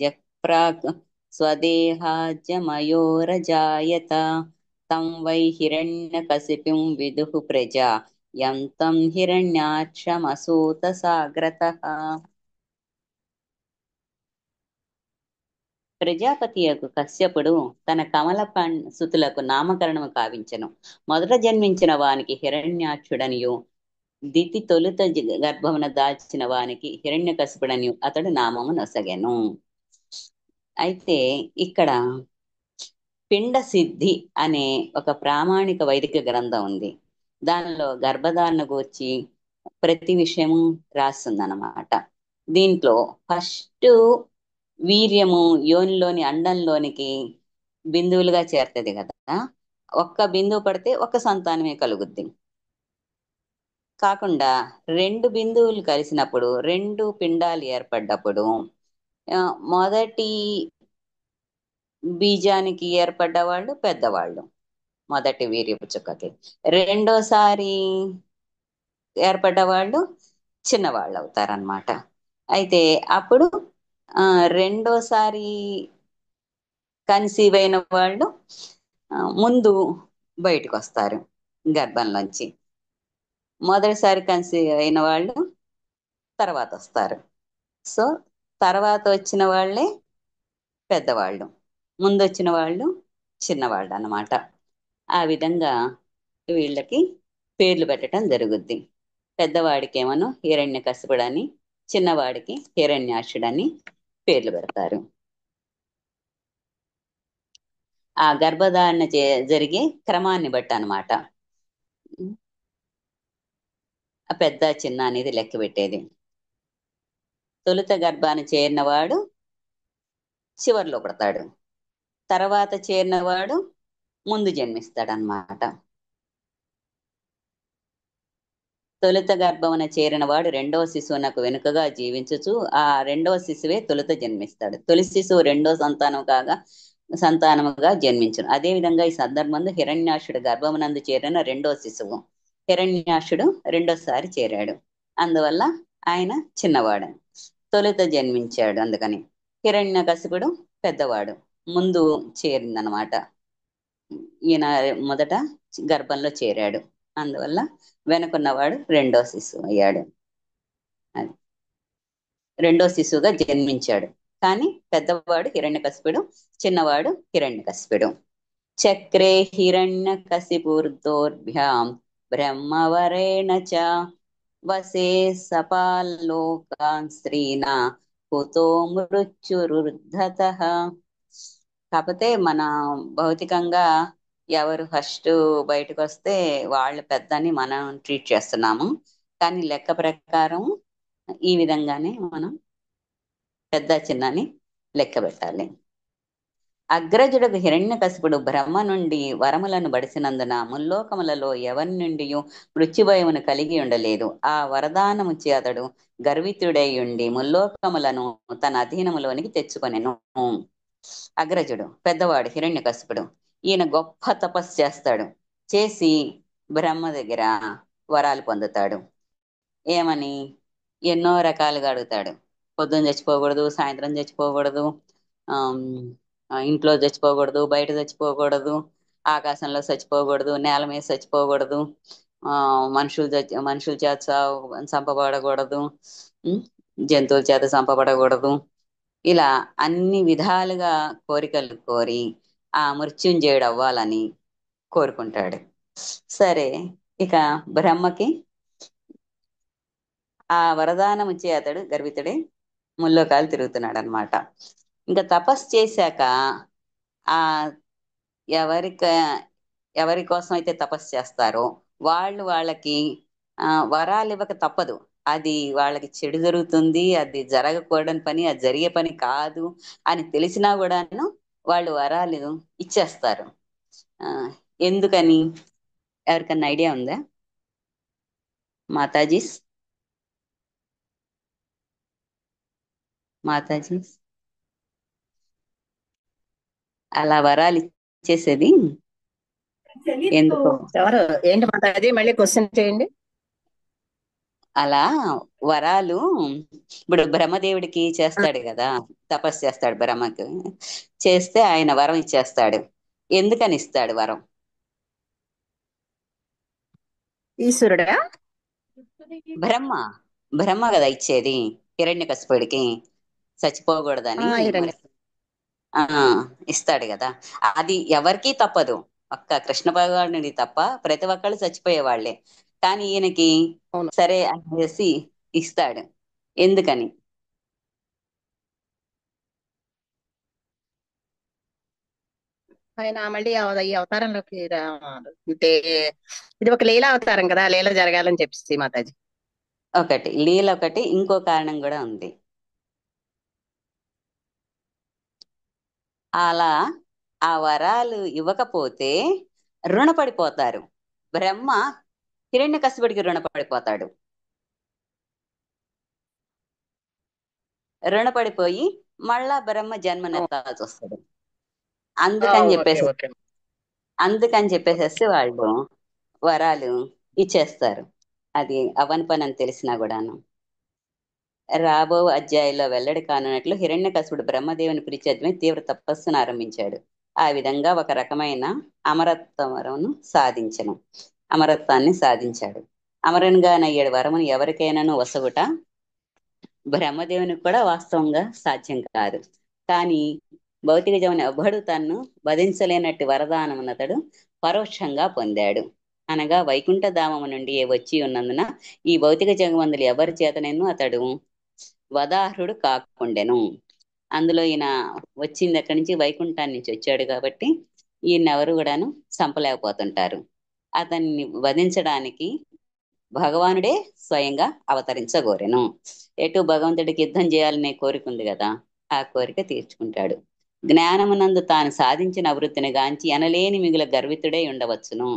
జక్ప్రాక్ స్వదేహాజ్యమయోరజాయత తం వై హిరణ్యకశిపిం విదుః ప్రజా యం తం హిరణ్యాక్షమసూత సాగ్రతః. ప్రజాపతి యొక్క కశ్యపుడు తన కమల సుతులకు నామకరణము కావించెను. మొదట జన్మించిన వానికి హిరణ్యాక్షుడనియు, దితి తొలుత గర్భమున దాల్చిన వానికి హిరణ్యకశిపుడని అతడు నామము నొసగెను. అయితే ఇక్కడ పిండ సిద్ధి అనే ఒక ప్రామాణిక వైదిక గ్రంథం ఉంది. దానిలో గర్భధారణ గూర్చి ప్రతి విషయము రాస్తుందన్నమాట. దీంట్లో ఫస్ట్ వీర్యము యోనిలోని అండంలోనికి బిందువులుగా చేరుతుంది కదా. ఒక్క బిందువు పడితే ఒక సంతానమే కలుగుద్ది. కాకుండా రెండు బిందువులు కలిసినప్పుడు రెండు పిండాలు ఏర్పడ్డప్పుడు మొదటి బీజానికి ఏర్పడ్డ వాళ్ళు పెద్దవాళ్ళు, మొదటి వీర్యపు చుక్కకి. రెండోసారి ఏర్పడ్డ వాళ్ళు చిన్నవాళ్ళు అవుతారనమాట. అయితే అప్పుడు రెండోసారి కన్సీవ్ అయిన వాళ్ళు ముందు బయటకు వస్తారు గర్భంలోంచి. మొదటిసారి కన్సీవ్ అయిన వాళ్ళు తర్వాత వస్తారు. సో తర్వాత వచ్చిన వాళ్ళే పెద్దవాళ్ళు, ముందు వచ్చిన వాళ్ళు చిన్నవాళ్ళు అన్నమాట. ఆ విధంగా వీళ్ళకి పేర్లు పెట్టడం జరుగుద్ది. పెద్దవాడికి ఏమో హిరణ్యకశిపుడని, చిన్నవాడికి హిరణ్యాక్షుడని పేర్లు పెడతారు. ఆ గర్భధారణ జరిగే క్రమాన్ని బట్టి అన్నమాట ఆ పెద్ద చిన్న అనేది లెక్క పెట్టేది. తొలుత గర్భాన్ని చేరినవాడు చివర్లో పడతాడు, తర్వాత చేరినవాడు ముందు జన్మిస్తాడనమాట. తొలుత గర్భమున చేరిన వాడు రెండవ శిశువునకు వెనుకగా జీవించుచు ఆ రెండవ శిశువే తొలుత జన్మిస్తాడు. తొలి శిశువు రెండో సంతానముగా జన్మించును. అదే విధంగా ఈ సందర్భంలో హిరణ్యాక్షుడు గర్భమునందు చేరిన రెండో శిశువు. హిరణ్యాక్షుడు రెండోసారి చేరాడు, అందువల్ల ఆయన చిన్నవాడు, తొలుత జన్మించాడు. అందుకని హిరణ్యకశిపుడు పెద్దవాడు, ముందు చేరిందనమాట. ఈయన మొదట గర్భంలో చేరాడు, అందువల్ల వెనుకున్నవాడు రెండో శిశువు అయ్యాడు. అది రెండో శిశువుగా జన్మించాడు. కానీ పెద్దవాడు హిరణ్యకశిపుడు, చిన్నవాడు హిరణ్యకశిపుడు. చక్రే హిరణ్యకశిపుర్దోర్భ్యాం బ్రహ్మవరేణ చ వసే సపాల్లోకాన్ స్త్రీనా కుతో మృత్యురుద్ధతః. కాకపోతే మన భౌతికంగా ఎవరు ఫస్ట్ బయటకు వస్తే వాళ్ళు పెద్దని మనం ట్రీట్ చేస్తున్నాము. కానీ లెక్క ప్రకారం ఈ విధంగానే మనం పెద్ద చిన్నని లెక్క పెట్టాలి. అగ్రజుడకు హిరణ్యకశిపుడు బ్రహ్మ నుండి వరములను బడిసినందున ముల్లోకములలో ఎవరి నుండి మృత్యుభయమును కలిగి ఉండలేదు. ఆ వరదానము చే అతడు గర్వితుడై ఉండి ముల్లోకములను తన అధీనములోనికి తెచ్చుకొనెను. అగ్రజుడు పెద్దవాడు హిరణ్యకశిపుడు. ఈయన గొప్ప తపస్సు చేస్తాడు. చేసి బ్రహ్మ దగ్గర వరాలు పొందుతాడు. ఏమని? ఎన్నో రకాలుగా అడుగుతాడు. పొద్దున్న చచ్చిపోకూడదు, సాయంత్రం చచ్చిపోకూడదు, ఇంట్లో చచ్చిపోకూడదు, బయట చచ్చిపోకూడదు, ఆకాశంలో చచ్చిపోకూడదు, నేల మీద చచ్చిపోకూడదు, మనుషుల చేత చంపబడకూడదు, జంతువుల చేత చంపబడకూడదు. ఇలా అన్ని విధాలుగా కోరికలు కోరి ఆ మృత్యుంజయుడు అవ్వాలని కోరుకుంటాడు. సరే, ఇక బ్రహ్మకి ఆ వరదానం ఇచ్చే అతడు గర్వితుడే ముల్లోకాలు తిరుగుతున్నాడు అనమాట. ఇంకా తపస్సు చేశాక ఆ ఎవరిక ఎవరి కోసం అయితే తపస్సు చేస్తారో వాళ్ళకి వరాలు ఇవ్వక తప్పదు. అది వాళ్ళకి చెడు జరుగుతుంది, అది జరగకూడని పని, అది జరిగే పని కాదు అని తెలిసినా కూడాను వాళ్ళు వరాలు ఇచ్చేస్తారు. ఆ ఎందుకని ఎవరికన్నా ఐడియా ఉందా మాతాజీ? మాతాజీ అలా వరాలు ఇచ్చేసేది ఎందుకో. ఎవరు ఏంటి మాతాజీ, మళ్ళీ క్వశ్చన్ చేయండి. అలా వరాలు ఇప్పుడు బ్రహ్మదేవుడికి చేస్తాడు కదా, తపస్సు చేస్తాడు బ్రహ్మకి, చేస్తే ఆయన వరం ఇచ్చేస్తాడు. ఎందుకని ఇస్తాడు వరం? ఈశ్వరుడా? బ్రహ్మ బ్రహ్మ కదా ఇచ్చేది హిరణ్యకశిపుడికి చచ్చిపోకూడదని. హిరణ్య. మరి ఆ ఇస్తాడు కదా. అది ఎవరికీ తప్పదు, ఒక్క కృష్ణ భగవానుడి తప్ప ప్రతి ఒక్కళ్ళు చచ్చిపోయేవాళ్లే. కానీ ఈయనకి అవును. సరే అనేసి ఇస్తాడు. ఎందుకని? ఆయన మళ్ళీ ఈ అవతారంలోకి అంటే ఇది ఒక లీలా అవతారం కదా, లీల జరగాలని చెప్పేసి మాతాజీ. ఒకటి లీల, ఒకటి ఇంకో కారణం కూడా ఉంది. అలా ఆ వరాలు ఇవ్వకపోతే రుణపడిపోతారు. బ్రహ్మ హిరణ్యకశిపుడికి రుణపడిపోతాడు. రుణపడిపోయి మళ్ళా బ్రహ్మ జన్మనెత్తాల్సి వస్తుంది. అందుకని ఓకే చెప్పేసి ఓకే. అందుకని చెప్పేసేసి వాళ్ళు వరాలు ఇచ్చేస్తారు. అది అవని పని అని తెలిసినా కూడాను. రాబో అధ్యాయంలో వెల్లడి కానున్నట్లు హిరణ్యకశిపుడు బ్రహ్మదేవుని ప్రీత్యర్థమై తీవ్ర తపస్సును ఆరంభించాడు. ఆ విధంగా ఒక రకమైన అమరత్వాన్ని సాధించాడు. అమరన్గా నయ్యేడు వరమును ఎవరికైనాను వసగుట బ్రహ్మదేవునికి కూడా వాస్తవంగా సాధ్యం కాదు. కానీ భౌతిక జముని ఎవ్వడు తన్ను వధించలేనట్టి వరదానమునతడు పరోక్షంగా పొందాడు. అనగా వైకుంఠ ధామము నుండి వచ్చి ఉన్నందున ఈ భౌతిక జగమందులు ఎవరి చేతనైనా అతడు వదార్హుడు కాకుండెను. అందులో ఈయన వచ్చింది ఎక్కడి నుంచి? వైకుంఠాన్ని నుంచి వచ్చాడు కాబట్టి ఈయన ఎవరు కూడాను చంపలేకపోతుంటారు. అతన్ని వధించడానికి భగవానుడే స్వయంగా అవతరించగోరెను. ఎటు భగవంతుడికి యుద్ధం చేయాలనే కోరిక ఉంది కదా, ఆ కోరిక తీర్చుకుంటాడు. జ్ఞానమునందు తాను సాధించిన అభివృద్ధిని గాంచి ఎనలేని మిగుల గర్వితుడై ఉండవచ్చును.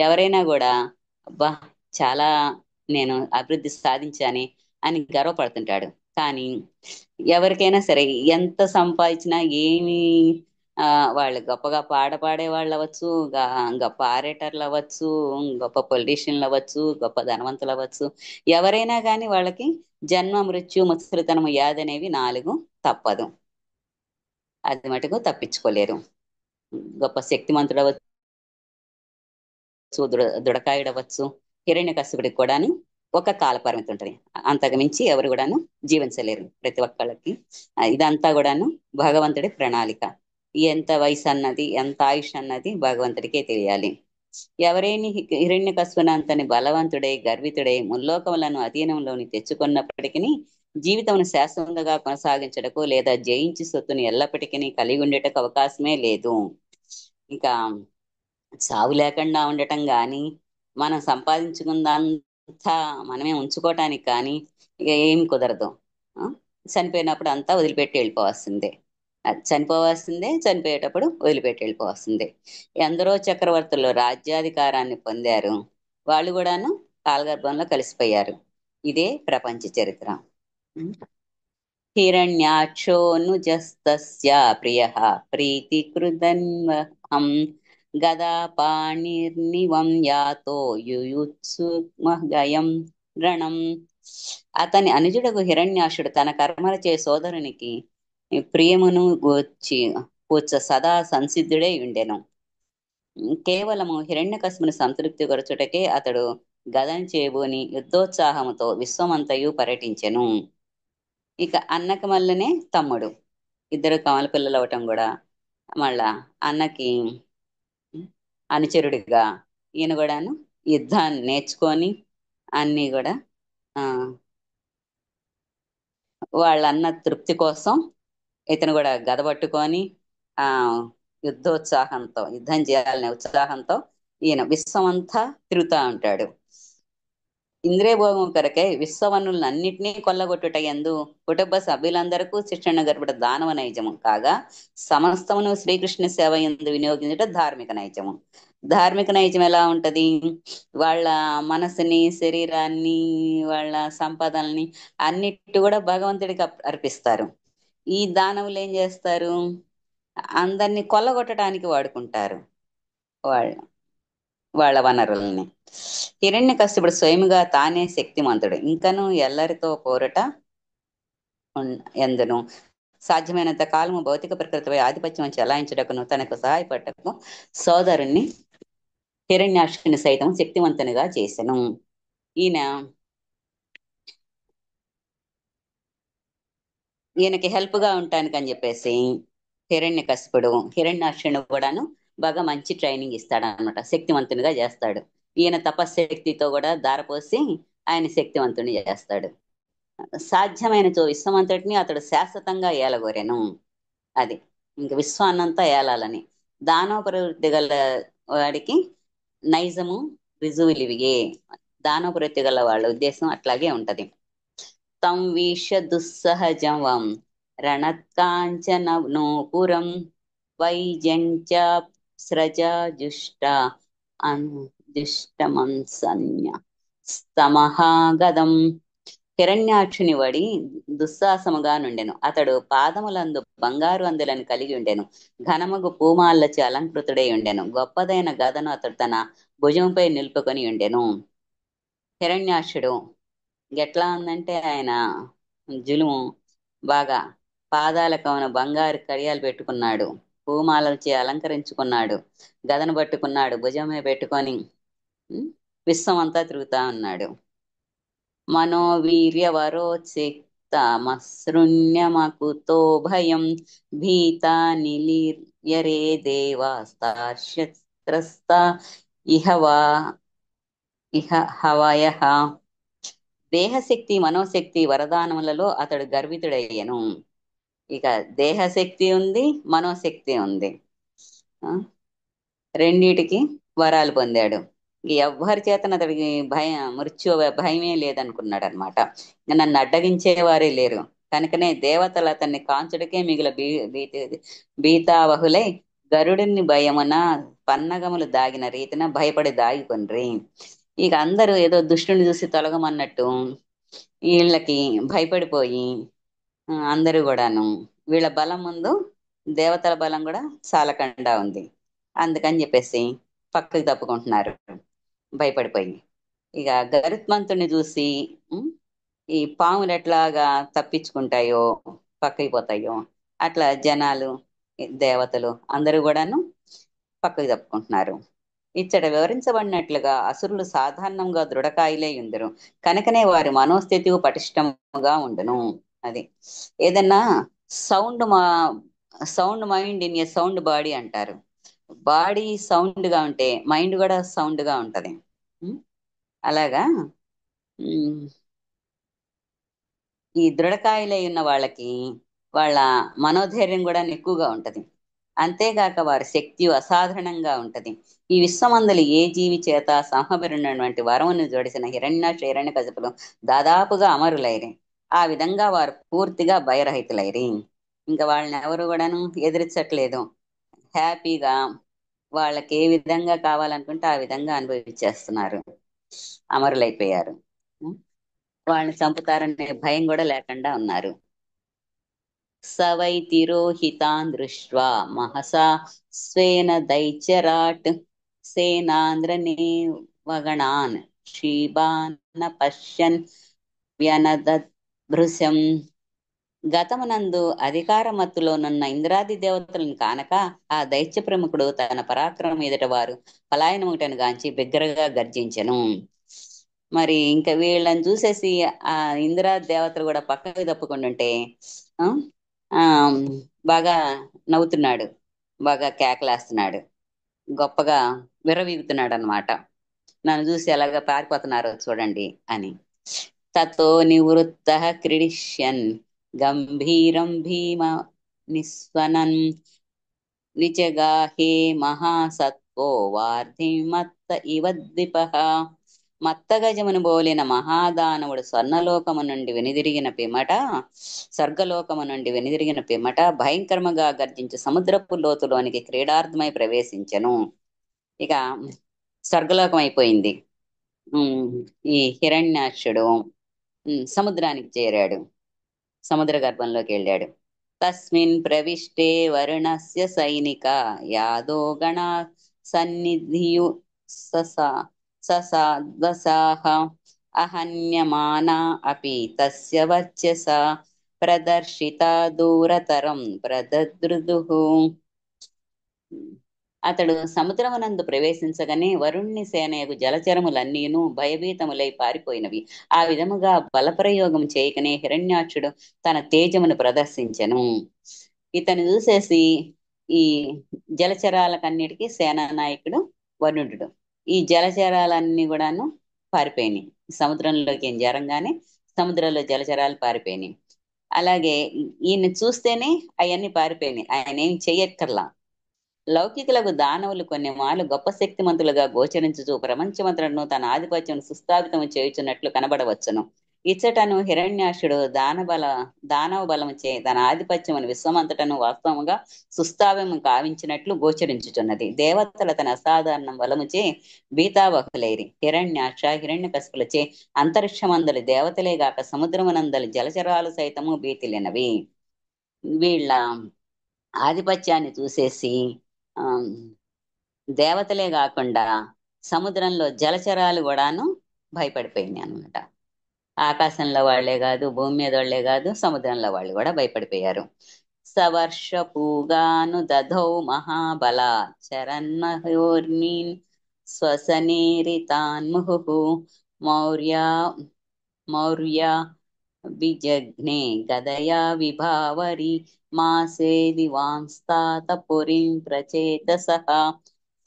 ఎవరైనా కూడా అబ్బా చాలా నేను అభివృద్ధి సాధించాని అని గర్వపడుతుంటాడు. కానీ ఎవరికైనా సరే ఎంత సంపాదించినా ఏమి వాళ్ళు గొప్పగా పాడే వాళ్ళు అవ్వచ్చు, గొప్ప ఆరేటర్లు అవ్వచ్చు, గొప్ప పొలిటీషియన్లు అవ్వచ్చు, గొప్ప ధనవంతులు అవ్వచ్చు, ఎవరైనా కానీ వాళ్ళకి జన్మ మృత్యు ముసలితనము వ్యాధి అనేవి 4 తప్పదు. అది మటుకు తప్పించుకోలేరు. గొప్ప శక్తిమంతుడు అవ్వచ్చు, దృఢకాయుడు అవ్వచ్చు, హిరణ్యకశిపుడికి కూడాను ఒక కాల పరిమితి ఉంటుంది. అంతకు మించి ఎవరు కూడాను జీవించలేరు ప్రతి ఒక్కళ్ళకి. ఇదంతా కూడాను భగవంతుడి ప్రణాళిక. ఎంత వయసు అన్నది, ఎంత ఆయుష్ అన్నది భగవంతుడికే తెలియాలి. ఎవరైనా హిరణ్యకశిపునంతని బలవంతుడై గర్వితుడై ముల్లోకములను అధీనంలోని తెచ్చుకున్నప్పటికీ జీవితమును శాశ్వతంగా కొనసాగించటకు లేదా జయించి సొత్తుని ఎల్లప్పటికీ కలిగి ఉండేటకు అవకాశమే లేదు. ఇంకా చావు లేకుండా ఉండటం కానీ, మనం సంపాదించుకుందంతా మనమే ఉంచుకోవటానికి కానీ ఇక ఏం కుదరదు. చనిపోయినప్పుడు అంతా వదిలిపెట్టి వెళ్ళిపోవాల్సిందే. చనిపోయేటప్పుడు వదిలిపెట్టి వెళ్ళిపోవాల్సిందే. ఎందరో చక్రవర్తులు రాజ్యాధికారాన్ని పొందారు, వాళ్ళు కూడాను కాలగర్భంలో కలిసిపోయారు. ఇదే ప్రపంచ చరిత్ర. హిరణ్యాక్షోనుజస్తస్య ప్రియః ప్రీతికృదన్వహం గదా పాణిర్నివం యాతో యుయుత్సుమగయం రణం. అతని అనుజుడకు హిరణ్యాక్షుడు తన కర్మలచే సోదరునికి ప్రియమును కూర్చ సదా సంసిద్ధుడై ఉండెను. కేవలము హిరణ్యకశిపుని సంతృప్తి కొరచుటకే అతడు గదను చేబూని యుద్ధోత్సాహముతో విశ్వమంతయు పర్యటించెను. ఇక అన్నకి మళ్ళనే తమ్ముడు, ఇద్దరు కమల పిల్లలు అవటం కూడా మళ్ళా అన్నకి అనుచరుడిగా ఈయన కూడాను యుద్ధాన్ని నేర్చుకొని అన్ని కూడా ఆ వాళ్ళన్న తృప్తి కోసం ఇతను కూడా గద పట్టుకొని ఆ యుద్ధోత్సాహంతో యుద్ధం చేయాలనే ఉత్సాహంతో ఈయన విశ్వం అంతా తిరుగుతా ఉంటాడు. ఇంద్రియ భోగం కొరకై విశ్వవనులను అన్నిటినీ కొల్లగొట్టుట యందు కుటుంబ సభ్యులందరకు శిక్షణ గర్భుట దానవ నైజము కాగా సమస్తమును శ్రీకృష్ణ సేవ యందు వినియోగించుట ధార్మిక నైజము. ధార్మిక నైజం ఎలా ఉంటది? వాళ్ళ మనసుని, శరీరాన్ని, వాళ్ళ సంపదల్ని అన్నిటి కూడా భగవంతుడికి అర్పిస్తారు. ఈ దానవులు ఏం చేస్తారు? అందరినీ కొల్లగొట్టడానికి వాడుకుంటారు వాళ్ళ వాళ్ళ వనరుల్ని. హిరణ్యకశిపుడు స్వయముగా తానే శక్తిమంతుడు, ఇంకను ఎల్లరితో పోరట ఎందును సాధ్యమైనంత కాలము భౌతిక ప్రకృతిపై ఆధిపత్యం చెలాయించుటకును తనకు సహాయపడటకు సోదరుణ్ణి హిరణ్యాక్షుని సైతం శక్తివంతునిగా చేసెను. ఈయనకి హెల్ప్ గా ఉంటానికి అని చెప్పేసి హిరణ్యాక్షుని కూడాను బాగా మంచి ట్రైనింగ్ ఇస్తాడు అనమాట, శక్తివంతునిగా చేస్తాడు. ఈయన తపశ్శక్తితో కూడా దారపోసి ఆయన శక్తివంతుని చేస్తాడు. సాధ్యమైన విశ్వమంతటిని అతడు శాశ్వతంగా ఏలగోరెను. అది ఇంక విశ్వాన్నంతా ఏలాలని. దానవ ప్రవృత్తి గల వాడికి నైజము రుజువులివియే. దానవ ప్రవృత్తి గల వాళ్ళ ఉద్దేశం అట్లాగే ఉంటది. తం వీష దుస్సహజం వం రణత్కాంచన నోపురం వైజంచ స్రజ జుష్ట దుష్టమంసన్య స్తమహాగదం. హిరణ్యాక్షుని వడి దుస్సాహసముగా నుండెను. అతడు పాదములందు బంగారు అందులను కలిగి ఉండెను. ఘనమగు పూమాలచే అలంకృతుడై ఉండెను. గొప్పదైన గదను అతడు తన భుజంపై నిలుపుకొని ఉండెను. హిరణ్యాక్షుడు ఎట్లా ఉందంటే ఆయన జులుము బాగా, పాదాల కవున బంగారు కడియాలు పెట్టుకున్నాడు, పూమాలచే అలంకరించుకున్నాడు, గదను పట్టుకున్నాడు, భుజమే పెట్టుకొని విశ్వం అంతా తిరుగుతా ఉన్నాడు. మనోవీర్యవరోచిక్తమసృణ్యమకుతో భయం భీతా నిలీర్యరే దేవాస్తార్షత్రస్తా ఇహ హవయః. దేహశక్తి మనోశక్తి వరదానములలో అతడు గర్వితుడయ్యను. ఇక దేహశక్తి ఉంది, మనోశక్తి ఉంది, రెండిటికి వరాలు పొందాడు. ఎవ్వరి చేతన అతడికి మృత్యు భయమే లేదనుకున్నాడు అనమాట. నన్ను అడ్డగించేవారే లేరు కనుకనే దేవతలు అతన్ని కాంచుడికే మిగుల భీతావహులై గరుడిని భయమున పన్నగములు దాగిన రీతిన భయపడి దాగికొండ్రి. ఇక అందరూ ఏదో దుష్టుని చూసి తొలగమన్నట్టు వీళ్ళకి భయపడిపోయి అందరూ కూడాను వీళ్ళ బలం ముందు దేవతల బలం కూడా చాలకుండా ఉంది. అందుకని చెప్పేసి పక్కకి తప్పుకుంటున్నారు భయపడిపోయి. ఇక గరుత్మంతుని చూసి ఈ పాములు ఎట్లాగా తప్పించుకుంటాయో, పక్కకి పోతాయో, అట్లా జనాలు, దేవతలు అందరూ కూడాను పక్కకి తప్పుకుంటున్నారు. ఇచ్చట వివరించబడినట్లుగా అసురులు సాధారణంగా దృఢకాయలే ఉందరు కనుకనే వారి మనోస్థితి పటిష్టముగా ఉండును. అది ఏదన్నా sound mind in a sound body అంటారు. బాడీ సౌండ్ గా ఉంటే మైండ్ కూడా సౌండ్ గా ఉంటది. అలాగా ఈ దృఢకాయలై ఉన్న వాళ్ళకి వాళ్ళ మనోధైర్యం కూడా ఎక్కువగా ఉంటది. అంతేగాక వారి శక్తి అసాధారణంగా ఉంటది. ఈ విశ్వమందలి ఏ జీవి చేత సంహబడినటువంటి వరమును జోడిసిన హిరణ్యకశిపులు దాదాపుగా అమరులైరి. ఆ విధంగా వారు పూర్తిగా భయరహితులైరి. ఇంకా వాళ్ళని ఎవరు కూడాను ఎదిరించట్లేదు. హ్యాపీగా వాళ్ళకి ఏ విధంగా కావాలనుకుంటే ఆ విధంగా అనుభవించేస్తున్నారు. అమరులైపోయారు. వాళ్ళని చంపుతారనే భయం కూడా లేకుండా ఉన్నారు. సవై తిరోహితాన్ దృష్ట్వా మహసా స్వేన దైత్యరాట్ సేనాంద్రనే వగణాన్ క్షీబాన పశ్యన్ వ్యనదభృశం. గతమునందు అధికారమత్తులోనున్న ఇంద్రాది దేవతలను కానక ఆ దైత్య ప్రముఖుడు తన పరాక్రమం ఎదుట వారు పలాయనముటను గాంచి బిగ్గరగా గర్జించెను. మరి ఇంకా వీళ్ళని చూసేసి ఆ ఇంద్రాది దేవతలు కూడా పక్కకి తప్పుకుంటుంటే బాగా నవ్వుతున్నాడు, బాగా కేకలేస్తున్నాడు, గొప్పగా విర్రవీగుతున్నాడు అనమాట. నన్ను చూసి ఎలాగ పారిపోతున్నారో చూడండి అని. తతో నివృత్త క్రీడిష్యన్ గంభీరం భీమ నిస్వనన్ నిజగాహే మహాసత్వో వార్ధిమత్త ఇవ ద్విపః. మత్తగజమును బోలిన మహాదానవుడు స్వర్ణలోకము నుండి వెనుదిరిగిన పిమ్మట స్వర్గలోకము నుండి వెనుదిరిగిన పిమ్మట భయంకరముగా గర్జించి సముద్రపు లోతులోనికి క్రీడార్థమై ప్రవేశించెను. ఇక స్వర్గలోకం అయిపోయింది. ఈ హిరణ్యాక్షుడు సముద్రానికి చేరాడు, సముద్ర గర్భంలోకి వెళ్ళాడు. తస్మిన్ ప్రవిష్టే వరుణస్య సైనిక యాదో గణ సన్నిధియు ససాద్వసాహ అహన్యమానా అపి తస్య వర్చస ప్రదర్శిత దూరతరం ప్రదద్రుదుః. అతడు సముద్రమునందు ప్రవేశించగానే వరుణ్ణి సేనయకు జలచరములన్నీను భయభీతములై పారిపోయినవి. ఆ విధముగా బలప్రయోగం చేయకనే హిరణ్యాక్షుడు తన తేజమును ప్రదర్శించెను. ఇతను చూసేసి ఈ జలచరాలకన్నిటికీ సేనా నాయకుడు వరుణుడు. ఈ జలచరాలన్నీ కూడాను పారిపోయినాయి. సముద్రంలోకి ఏం జరంగానే సముద్రంలో జలచరాలు పారిపోయినాయి. అలాగే ఈయన చూస్తేనే అవన్నీ పారిపోయినాయి, ఆయన ఏం చెయ్యక్కర్లా. లౌకికులకు దానవులు కొన్ని మార్లు గొప్ప శక్తిమంతులుగా గోచరించుచు ప్రపంచమంతటను తన ఆధిపత్యం సుస్థాపితము చేయుచున్నట్లు కనబడవచ్చును. ఇచ్చటను హిరణ్యాక్షుడు దానవ బలము చే తన ఆధిపత్యమును విశ్వమంతటను వాస్తవముగా సుస్థాపము కావించినట్లు గోచరించుచున్నది. దేవతల తన అసాధారణ బలముచే భీతావహులైరి. హిరణ్యాక్ష హిరణ్యకశిపులచే అంతరిక్షమందలి దేవతలే గాక సముద్రమునందలి జలచరాలు సైతము భీతిలినవి. వీళ్ళ ఆధిపత్యాన్ని చూసేసి దేవతలే కాకుండా సముద్రంలో జలచరాలు కూడాను భయపడిపోయినాయి అనమాట. ఆకాశంలో వాళ్లే కాదు, భూమి మీద వాళ్లే కాదు, సముద్రంలో వాళ్ళు కూడా భయపడిపోయారు. సవర్ష పూగాను దధౌ మహాబల చరన్మహోర్మీన్ శ్వసనేరితాన్ముహు మౌర్య విజఘ్నే గదయా విభావరి మాసేది వాంస్తాత పురిం ప్రచేతసః.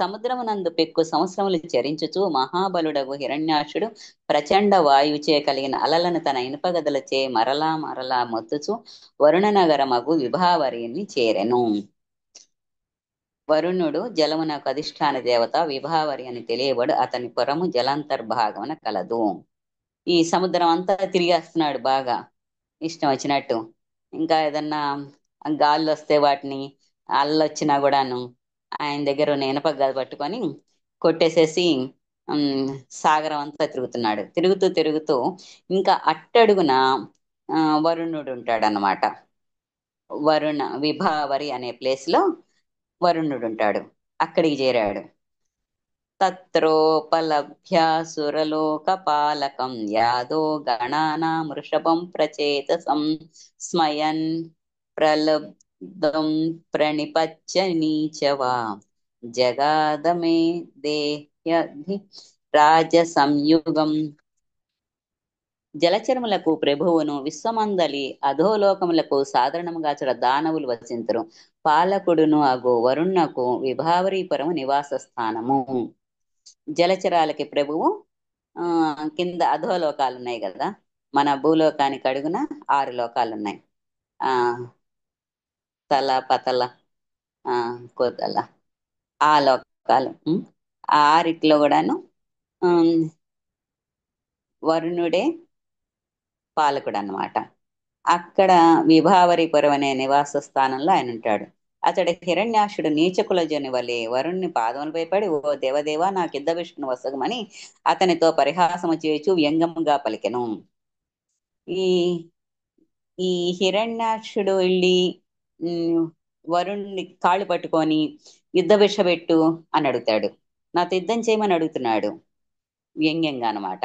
సముద్రమునందు పెక్కు సంవత్సరములు చరించుచు మహాబలుడగు హిరణ్యాక్షుడు ప్రచండ వాయుచే కలిగిన అలలను తన ఇనుపగదలచే మరలా మరలా మొత్తుచు వరుణ నగరమగు విభావరిని చేరెను. వరుణుడు జలమునకు అధిష్టాన దేవత, విభావరి అని తెలియబడు అతని పురము జలాంతర్భాగమున కలదు. ఈ సముద్రం అంతా తిరిగేస్తున్నాడు బాగా ఇష్టం వచ్చినట్టు. ఇంకా ఏదన్నా గాల్లో వస్తే వాటిని అల్లొచ్చినా కూడాను ఆయన దగ్గర ఉన్న ఇనప గద పట్టుకొని కొట్టేసేసి సాగరం అంతా తిరుగుతున్నాడు. తిరుగుతూ తిరుగుతూ ఇంకా అట్టడుగున వరుణుడు ఉంటాడు అన్నమాట. విభావరి అనే ప్లేస్ లో వరుణుడు ఉంటాడు. అక్కడికి చేరాడు. తత్రోపలభ్య సురలోకపాలకం యాదో గణానాం వృషభం ప్రచేతసం స్మయన్ ప్రలబ్ధం ప్రణిపత్య నీచవా జగాదమే దేహ్యధి రాజసంయుగం. జలచరములకు ప్రభువును విశ్వమందలి అధోలోకములకు సాధారణముగా చడ దానవులు వసింతురు. పాలకుడును అగు వరుణకు విభావరీపురము నివాస స్థానము. జలచరాలకి ప్రభువు కింద అధోలోకాలు ఉన్నాయి కదా, మన భూలోకానికి అడుగున 6 లోకాలు ఉన్నాయి. తల, పతల, కోతల, ఆ లోకాలు. ఆ 6 కూడాను వరుణుడే పాలకుడు అన్నమాట. అక్కడ విభావరీపురం అనే నివాస స్థానంలో ఆయన ఉంటాడు. అతడి హిరణ్యాక్షుడు నీచకుల జని వలె వరుణ్ణి పాదములపై పడి, ఓ దేవదేవా నాకు యుద్ధభీషణ వసగమని అతనితో పరిహాసము చేయుచు వ్యంగముగా పలికెను. ఈ హిరణ్యాక్షుడు వెళ్ళి వరుణ్ణి కాళ్ళు పట్టుకొని యుద్ధభిష పెట్టు అని అడుగుతాడు. నాతో యుద్ధం చేయమని అడుగుతున్నాడు వ్యంగ్యంగా అనమాట.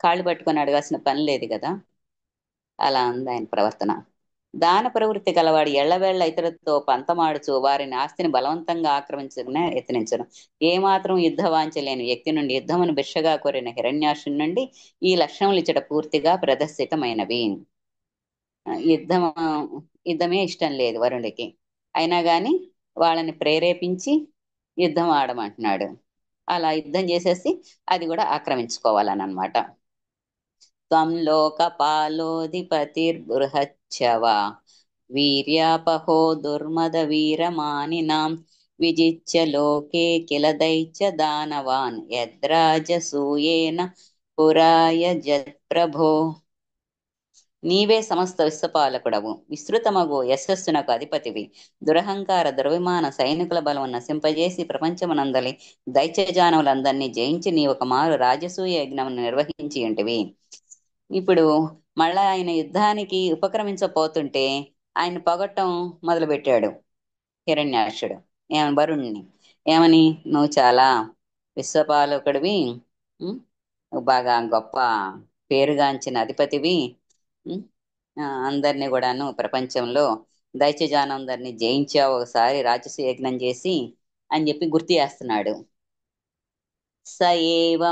కాళ్ళు పట్టుకొని అడగాల్సిన పని లేదు కదా. అలా ఉంది ఆయన ప్రవర్తన. దాన ప్రవృత్తి గలవాడు ఎళ్లవేళ్ల ఇతరులతో పంతమాడుచు వారిని ఆస్తిని బలవంతంగా ఆక్రమించుకునే యత్నించను. ఏమాత్రం యుద్ధవాంఛ లేని వ్యక్తి నుండి యుద్ధమును భిక్షగా కోరిన హిరణ్యాక్షుని నుండి ఈ లక్షణములు ఇచ్చట పూర్తిగా ప్రదర్శితమైనవి. యుద్ధమే ఇష్టం లేదు వరుణుడికి, అయినా గాని వాళ్ళని ప్రేరేపించి యుద్ధం ఆడమంటున్నాడు. అలా యుద్ధం చేసేసి అది కూడా ఆక్రమించుకోవాలని అనమాట. త్వం లోకపాలోధిపతిర్బృహచ్చవ వీర్యాపహో దుర్మద వీరమానినాం విజిత్య లోకే కిల దైత్య దానవాన్ యద్రాజసూయేన పురాయ జత్ప్రభో. నీవే సమస్త విశ్వపాలకుడవు, విస్తృతమగు యశస్సునకు అధిపతివి. దురహంకార దుర్విమాన సైనికుల బలము నశింపజేసి ప్రపంచమునందలి దైత్యజానవులందరినీ జయించి నీ ఒక మారు రాజసూయ యజ్ఞమును నిర్వహించి ఉంటివి. ఇప్పుడు మళ్ళా ఆయన యుద్ధానికి ఉపక్రమించపోతుంటే ఆయన పొగట్టం మొదలుపెట్టాడు హిరణ్యాక్షుడు వరుణ్ణి. ఏమని? నువ్వు చాలా విశ్వపాలకుడివి, ఉం? నువ్వు బాగా గొప్ప పేరుగాంచిన అధిపతివి, ఉం? అందరినీ కూడాను ప్రపంచంలో దైత్యజానందరినీ జయించావు ఒకసారి రాజసూయ యజ్ఞం చేసి అని చెప్పి గుర్తు చేస్తున్నాడు. స ఏవ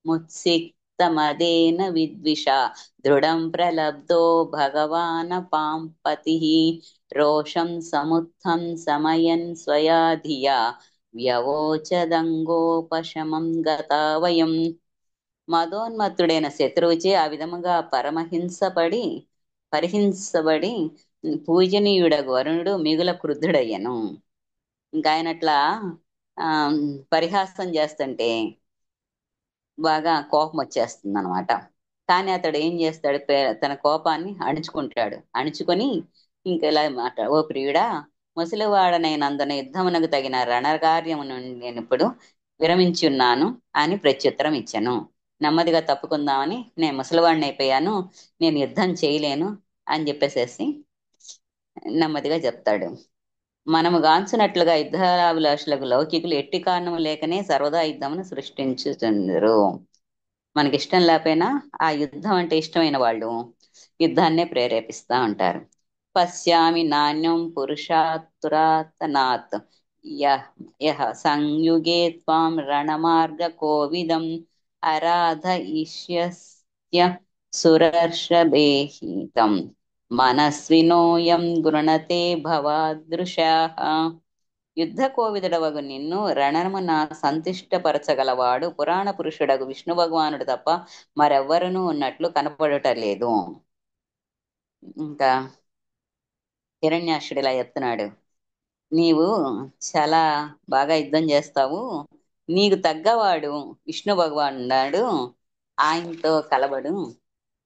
ముత్సిక్తమదేన విద్విషా దృఢం ప్రలబ్ధో భగవానపాంపతిః రోషం సముత్థం సమయన్ స్వయా ధియా వ్యవోచదంగోపశమం గతా వయం. మదోన్మత్తుడైన శత్రువుచే ఆ విధముగా పరిహింసబడి పూజనీయుడగు వరుణుడు మిగుల క్రుద్ధుడయ్యను. ఇంకా ఆయనట్లా ఆ పరిహాసం చేస్తుంటే బాగా కోపం వచ్చేస్తుంది అనమాట. కానీ అతడు ఏం చేస్తాడు? తన కోపాన్ని అణుచుకొని ఇంకా ఇలా ఓ ప్రియుడా, ముసలివాడనైనందున యుద్ధమునకు తగిన రణకార్యమును నేను ఇప్పుడు విరమించి ఉన్నాను అని ప్రత్యుత్తరం ఇచ్చాను. నెమ్మదిగా తప్పుకుందామని, నేను ముసలివాడిని అయిపోయాను, నేను యుద్ధం చేయలేను అని చెప్పేసేసి నెమ్మదిగా చెప్తాడు. మనము గాంచునట్లుగా యుద్ధాభిలాషులకు లౌకికులు ఎట్టి కారణము లేకనే సర్వదా యుద్ధమును సృష్టించుతుందరు. మనకిష్టం లేకపోయినా ఆ యుద్ధం అంటే ఇష్టమైన వాళ్ళు యుద్ధాన్నే ప్రేరేపిస్తా ఉంటారు. పశ్యామి నాణ్యం పురుషాతురాతనాత్ యః సంయుగే త్వాం రణమార్గ కోవిదం అరాధ ఇష్యస్య సురర్షభేహితం మనస్వినోయం గృణతే భవాదృశాః. యుద్ధ కోవిదుడవగు నిన్ను రణమున సంతిష్టపరచగలవాడు పురాణ పురుషుడగు విష్ణు భగవానుడు తప్ప మరెవ్వరూ ఉన్నట్లు కనపడటలేదు. ఇంకా హిరణ్యాక్షుడు ఇలా చెప్తున్నాడు, నీవు చాలా బాగా యుద్ధం చేస్తావు, నీకు తగ్గవాడు విష్ణు భగవానుడు, ఆయనతో కలబడు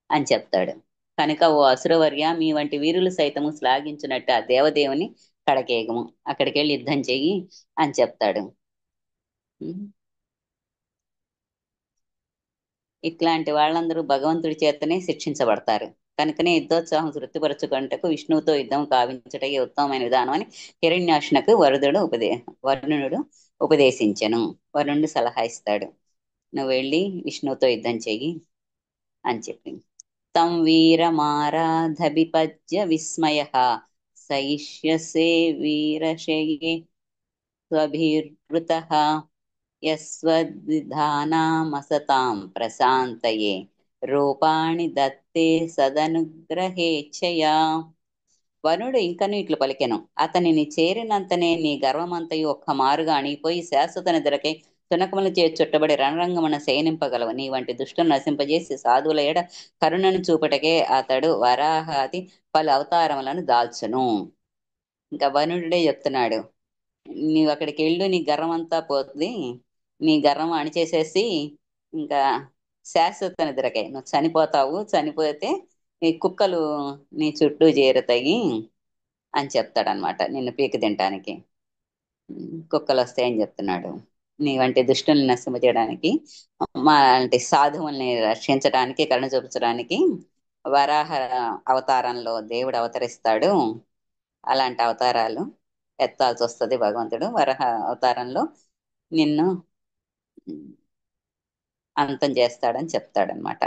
అని చెప్తాడు. కనుక ఓ అసురవర్య, మీ వంటి వీరులు సైతము శ్లాఘించినట్టు ఆ దేవదేవుని కడకేగము, అక్కడికి వెళ్ళి యుద్ధం చెయ్యి అని చెప్తాడు. ఇట్లాంటి వాళ్ళందరూ భగవంతుడి చేతనే శిక్షించబడతారు. కనుకనే యుద్ధోత్సాహం తృప్తిపరచుకుంటకు విష్ణువుతో యుద్ధం కావించటకే ఉత్తమమైన విధానం అని హిరణ్యాక్షునకు వరుణుడు ఉపదేశించెను. వరుణుడు సలహా ఇస్తాడు, నువ్వు వెళ్ళి విష్ణువుతో యుద్ధం చెయ్యి అని చెప్పి. తం వీరమారాధభిపజ్య విస్మయః సయిష్యసే వీరశయే స్వభిర్వృతః యస్వద్విధానామసతాం ప్రశాంతయే రూపాణి దత్తే సదనుగ్రహేచ్ఛయా. వరుణుడు ఇంకను ఇట్లు పలికెను, అతనిని చేరినంతనే నీ గర్వమంతయు ఒక్క మారుగా అణిగిపోయి శాశ్వత నిద్రకై తునకములు చే చుట్టబడి రణరంగమున శయనింపగలవు. నీ వంటి దుష్టులను నశింపజేసి సాధువుల ఎడ కరుణను చూపటకే అతడు వరాహాది పలు అవతారములను దాల్చును. ఇంకా వరుణుడే చెప్తున్నాడు, నీవు అక్కడికి వెళ్ళు, నీ గర్వం అంతా పోతుంది, నీ గర్వం అణిచేసేసి ఇంకా శాశ్వత నిద్రకై నువ్వు చనిపోతావు, చనిపోతే ఈ కుక్కలు నీ చుట్టూ చేరుతాయి అని చెప్తాడనమాట. నిన్ను పీకి తినటానికి కుక్కలు వస్తాయని చెప్తున్నాడు. నీ వంటి దుష్టుల్ని నశింప చేయడానికి, మా అంటే సాధువుల్ని రక్షించడానికి, కరుణ చూపించడానికి వరాహ అవతారంలో దేవుడు అవతరిస్తాడు. అలాంటి అవతారాలు ఎత్తాల్సి వస్తుంది భగవంతుడు. వరాహ అవతారంలో నిన్ను అంతం చేస్తాడని చెప్తాడనమాట.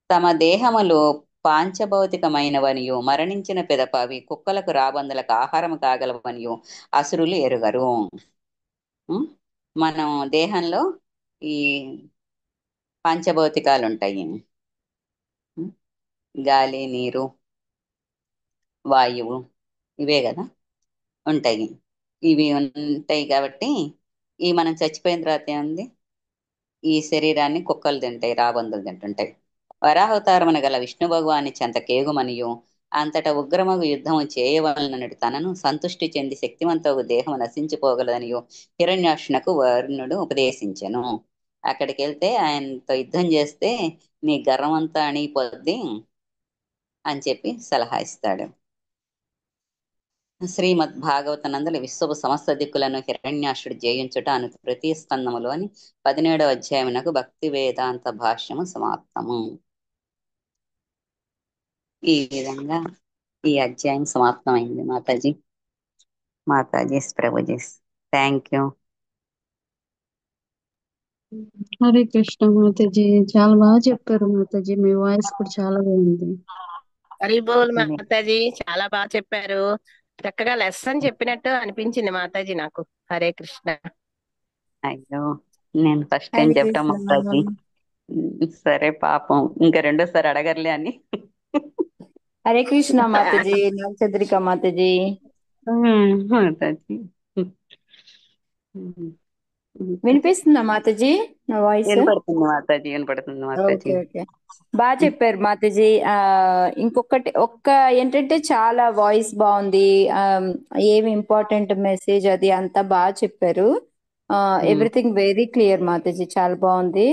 తమ దేహములు పాంచభౌతికమైనవనియు మరణించిన పిదప అవి కుక్కలకు రాబందులకు ఆహారం కాగలవనియు అసురులు ఎరుగరు. మనం దేహంలో ఈ పంచభౌతికాలు ఉంటాయి, గాలి, నీరు, వాయువు, ఇవే కదా ఉంటాయి. ఇవి ఉంటాయి కాబట్టి ఈ మనం చచ్చిపోయిన తర్వాత ఏముంది, ఈ శరీరాన్ని కుక్కలు తింటాయి, రాబందులు తింటుంటాయి. వరాహవతారమున గల విష్ణు భగవాని చెంత కేగుమనియు అంతట ఉగ్రమగు యుద్ధము చేయవలనడు తనను సంతుష్టి చెంది శక్తివంతగు దేహము నశించిపోగలదనియు హిరణ్యాక్షునకు వరుణుడు ఉపదేశించెను. అక్కడికి వెళ్తే ఆయనతో యుద్ధం చేస్తే నీ గర్వం అంతా అణిగిపోద్ది అని చెప్పి సలహా ఇస్తాడు. శ్రీమద్ భాగవత నందలి విశ్వపు సమస్త దిక్కులను హిరణ్యాక్షుడు జయించుట అను తృతీయ స్కందములోని 17వ అధ్యాయమునకు భక్తి వేదాంత భాష్యము సమాప్తము. ఈ విధంగా ఈ అధ్యాయం సమాప్తమైంది మాతాజీ. మాతాజీస్ ప్రభుజీస్. Thank you. హరే కృష్ణ మాతాజీ, చాలా బాగా చెప్పారు మాతాజీ. మీ వాయిస్ కూడా చాలా బాగుంది. హరి బోల్ మాతాజీ, చాలా బాగా చెప్పారు. చక్కగా లెసన్ చెప్పినట్టు అనిపించింది మాతాజీ నాకు. హరే కృష్ణ. అయ్యో, నేను ఫస్ట్ టైం హరే చెప్పటం కృష్ణ. మాతాజీ. సరే పాపం, ఇంకా రెండోసారి అడగర్లే అని. హరే కృష్ణ మాతాజీ, నవచంద్రిక మాతాజీ. మాతాజీ వినిపిస్తుందా మాతాజీ నా వాయిస్? వినపడుతుంది మాతాజీ, వినపడుతుంది మాతాజీ. ఓకే ఓకే, బాగా చెప్పారు మాతాజీ. ఇంకొకటి ఏంటంటే చాలా వాయిస్ బాగుంది. ఏమి ఇంపార్టెంట్ మెసేజ్ అది అంతా బాగా చెప్పారు. ఎవ్రీథింగ్ వెరీ క్లియర్ మాతాజీ, చాలా బాగుంది.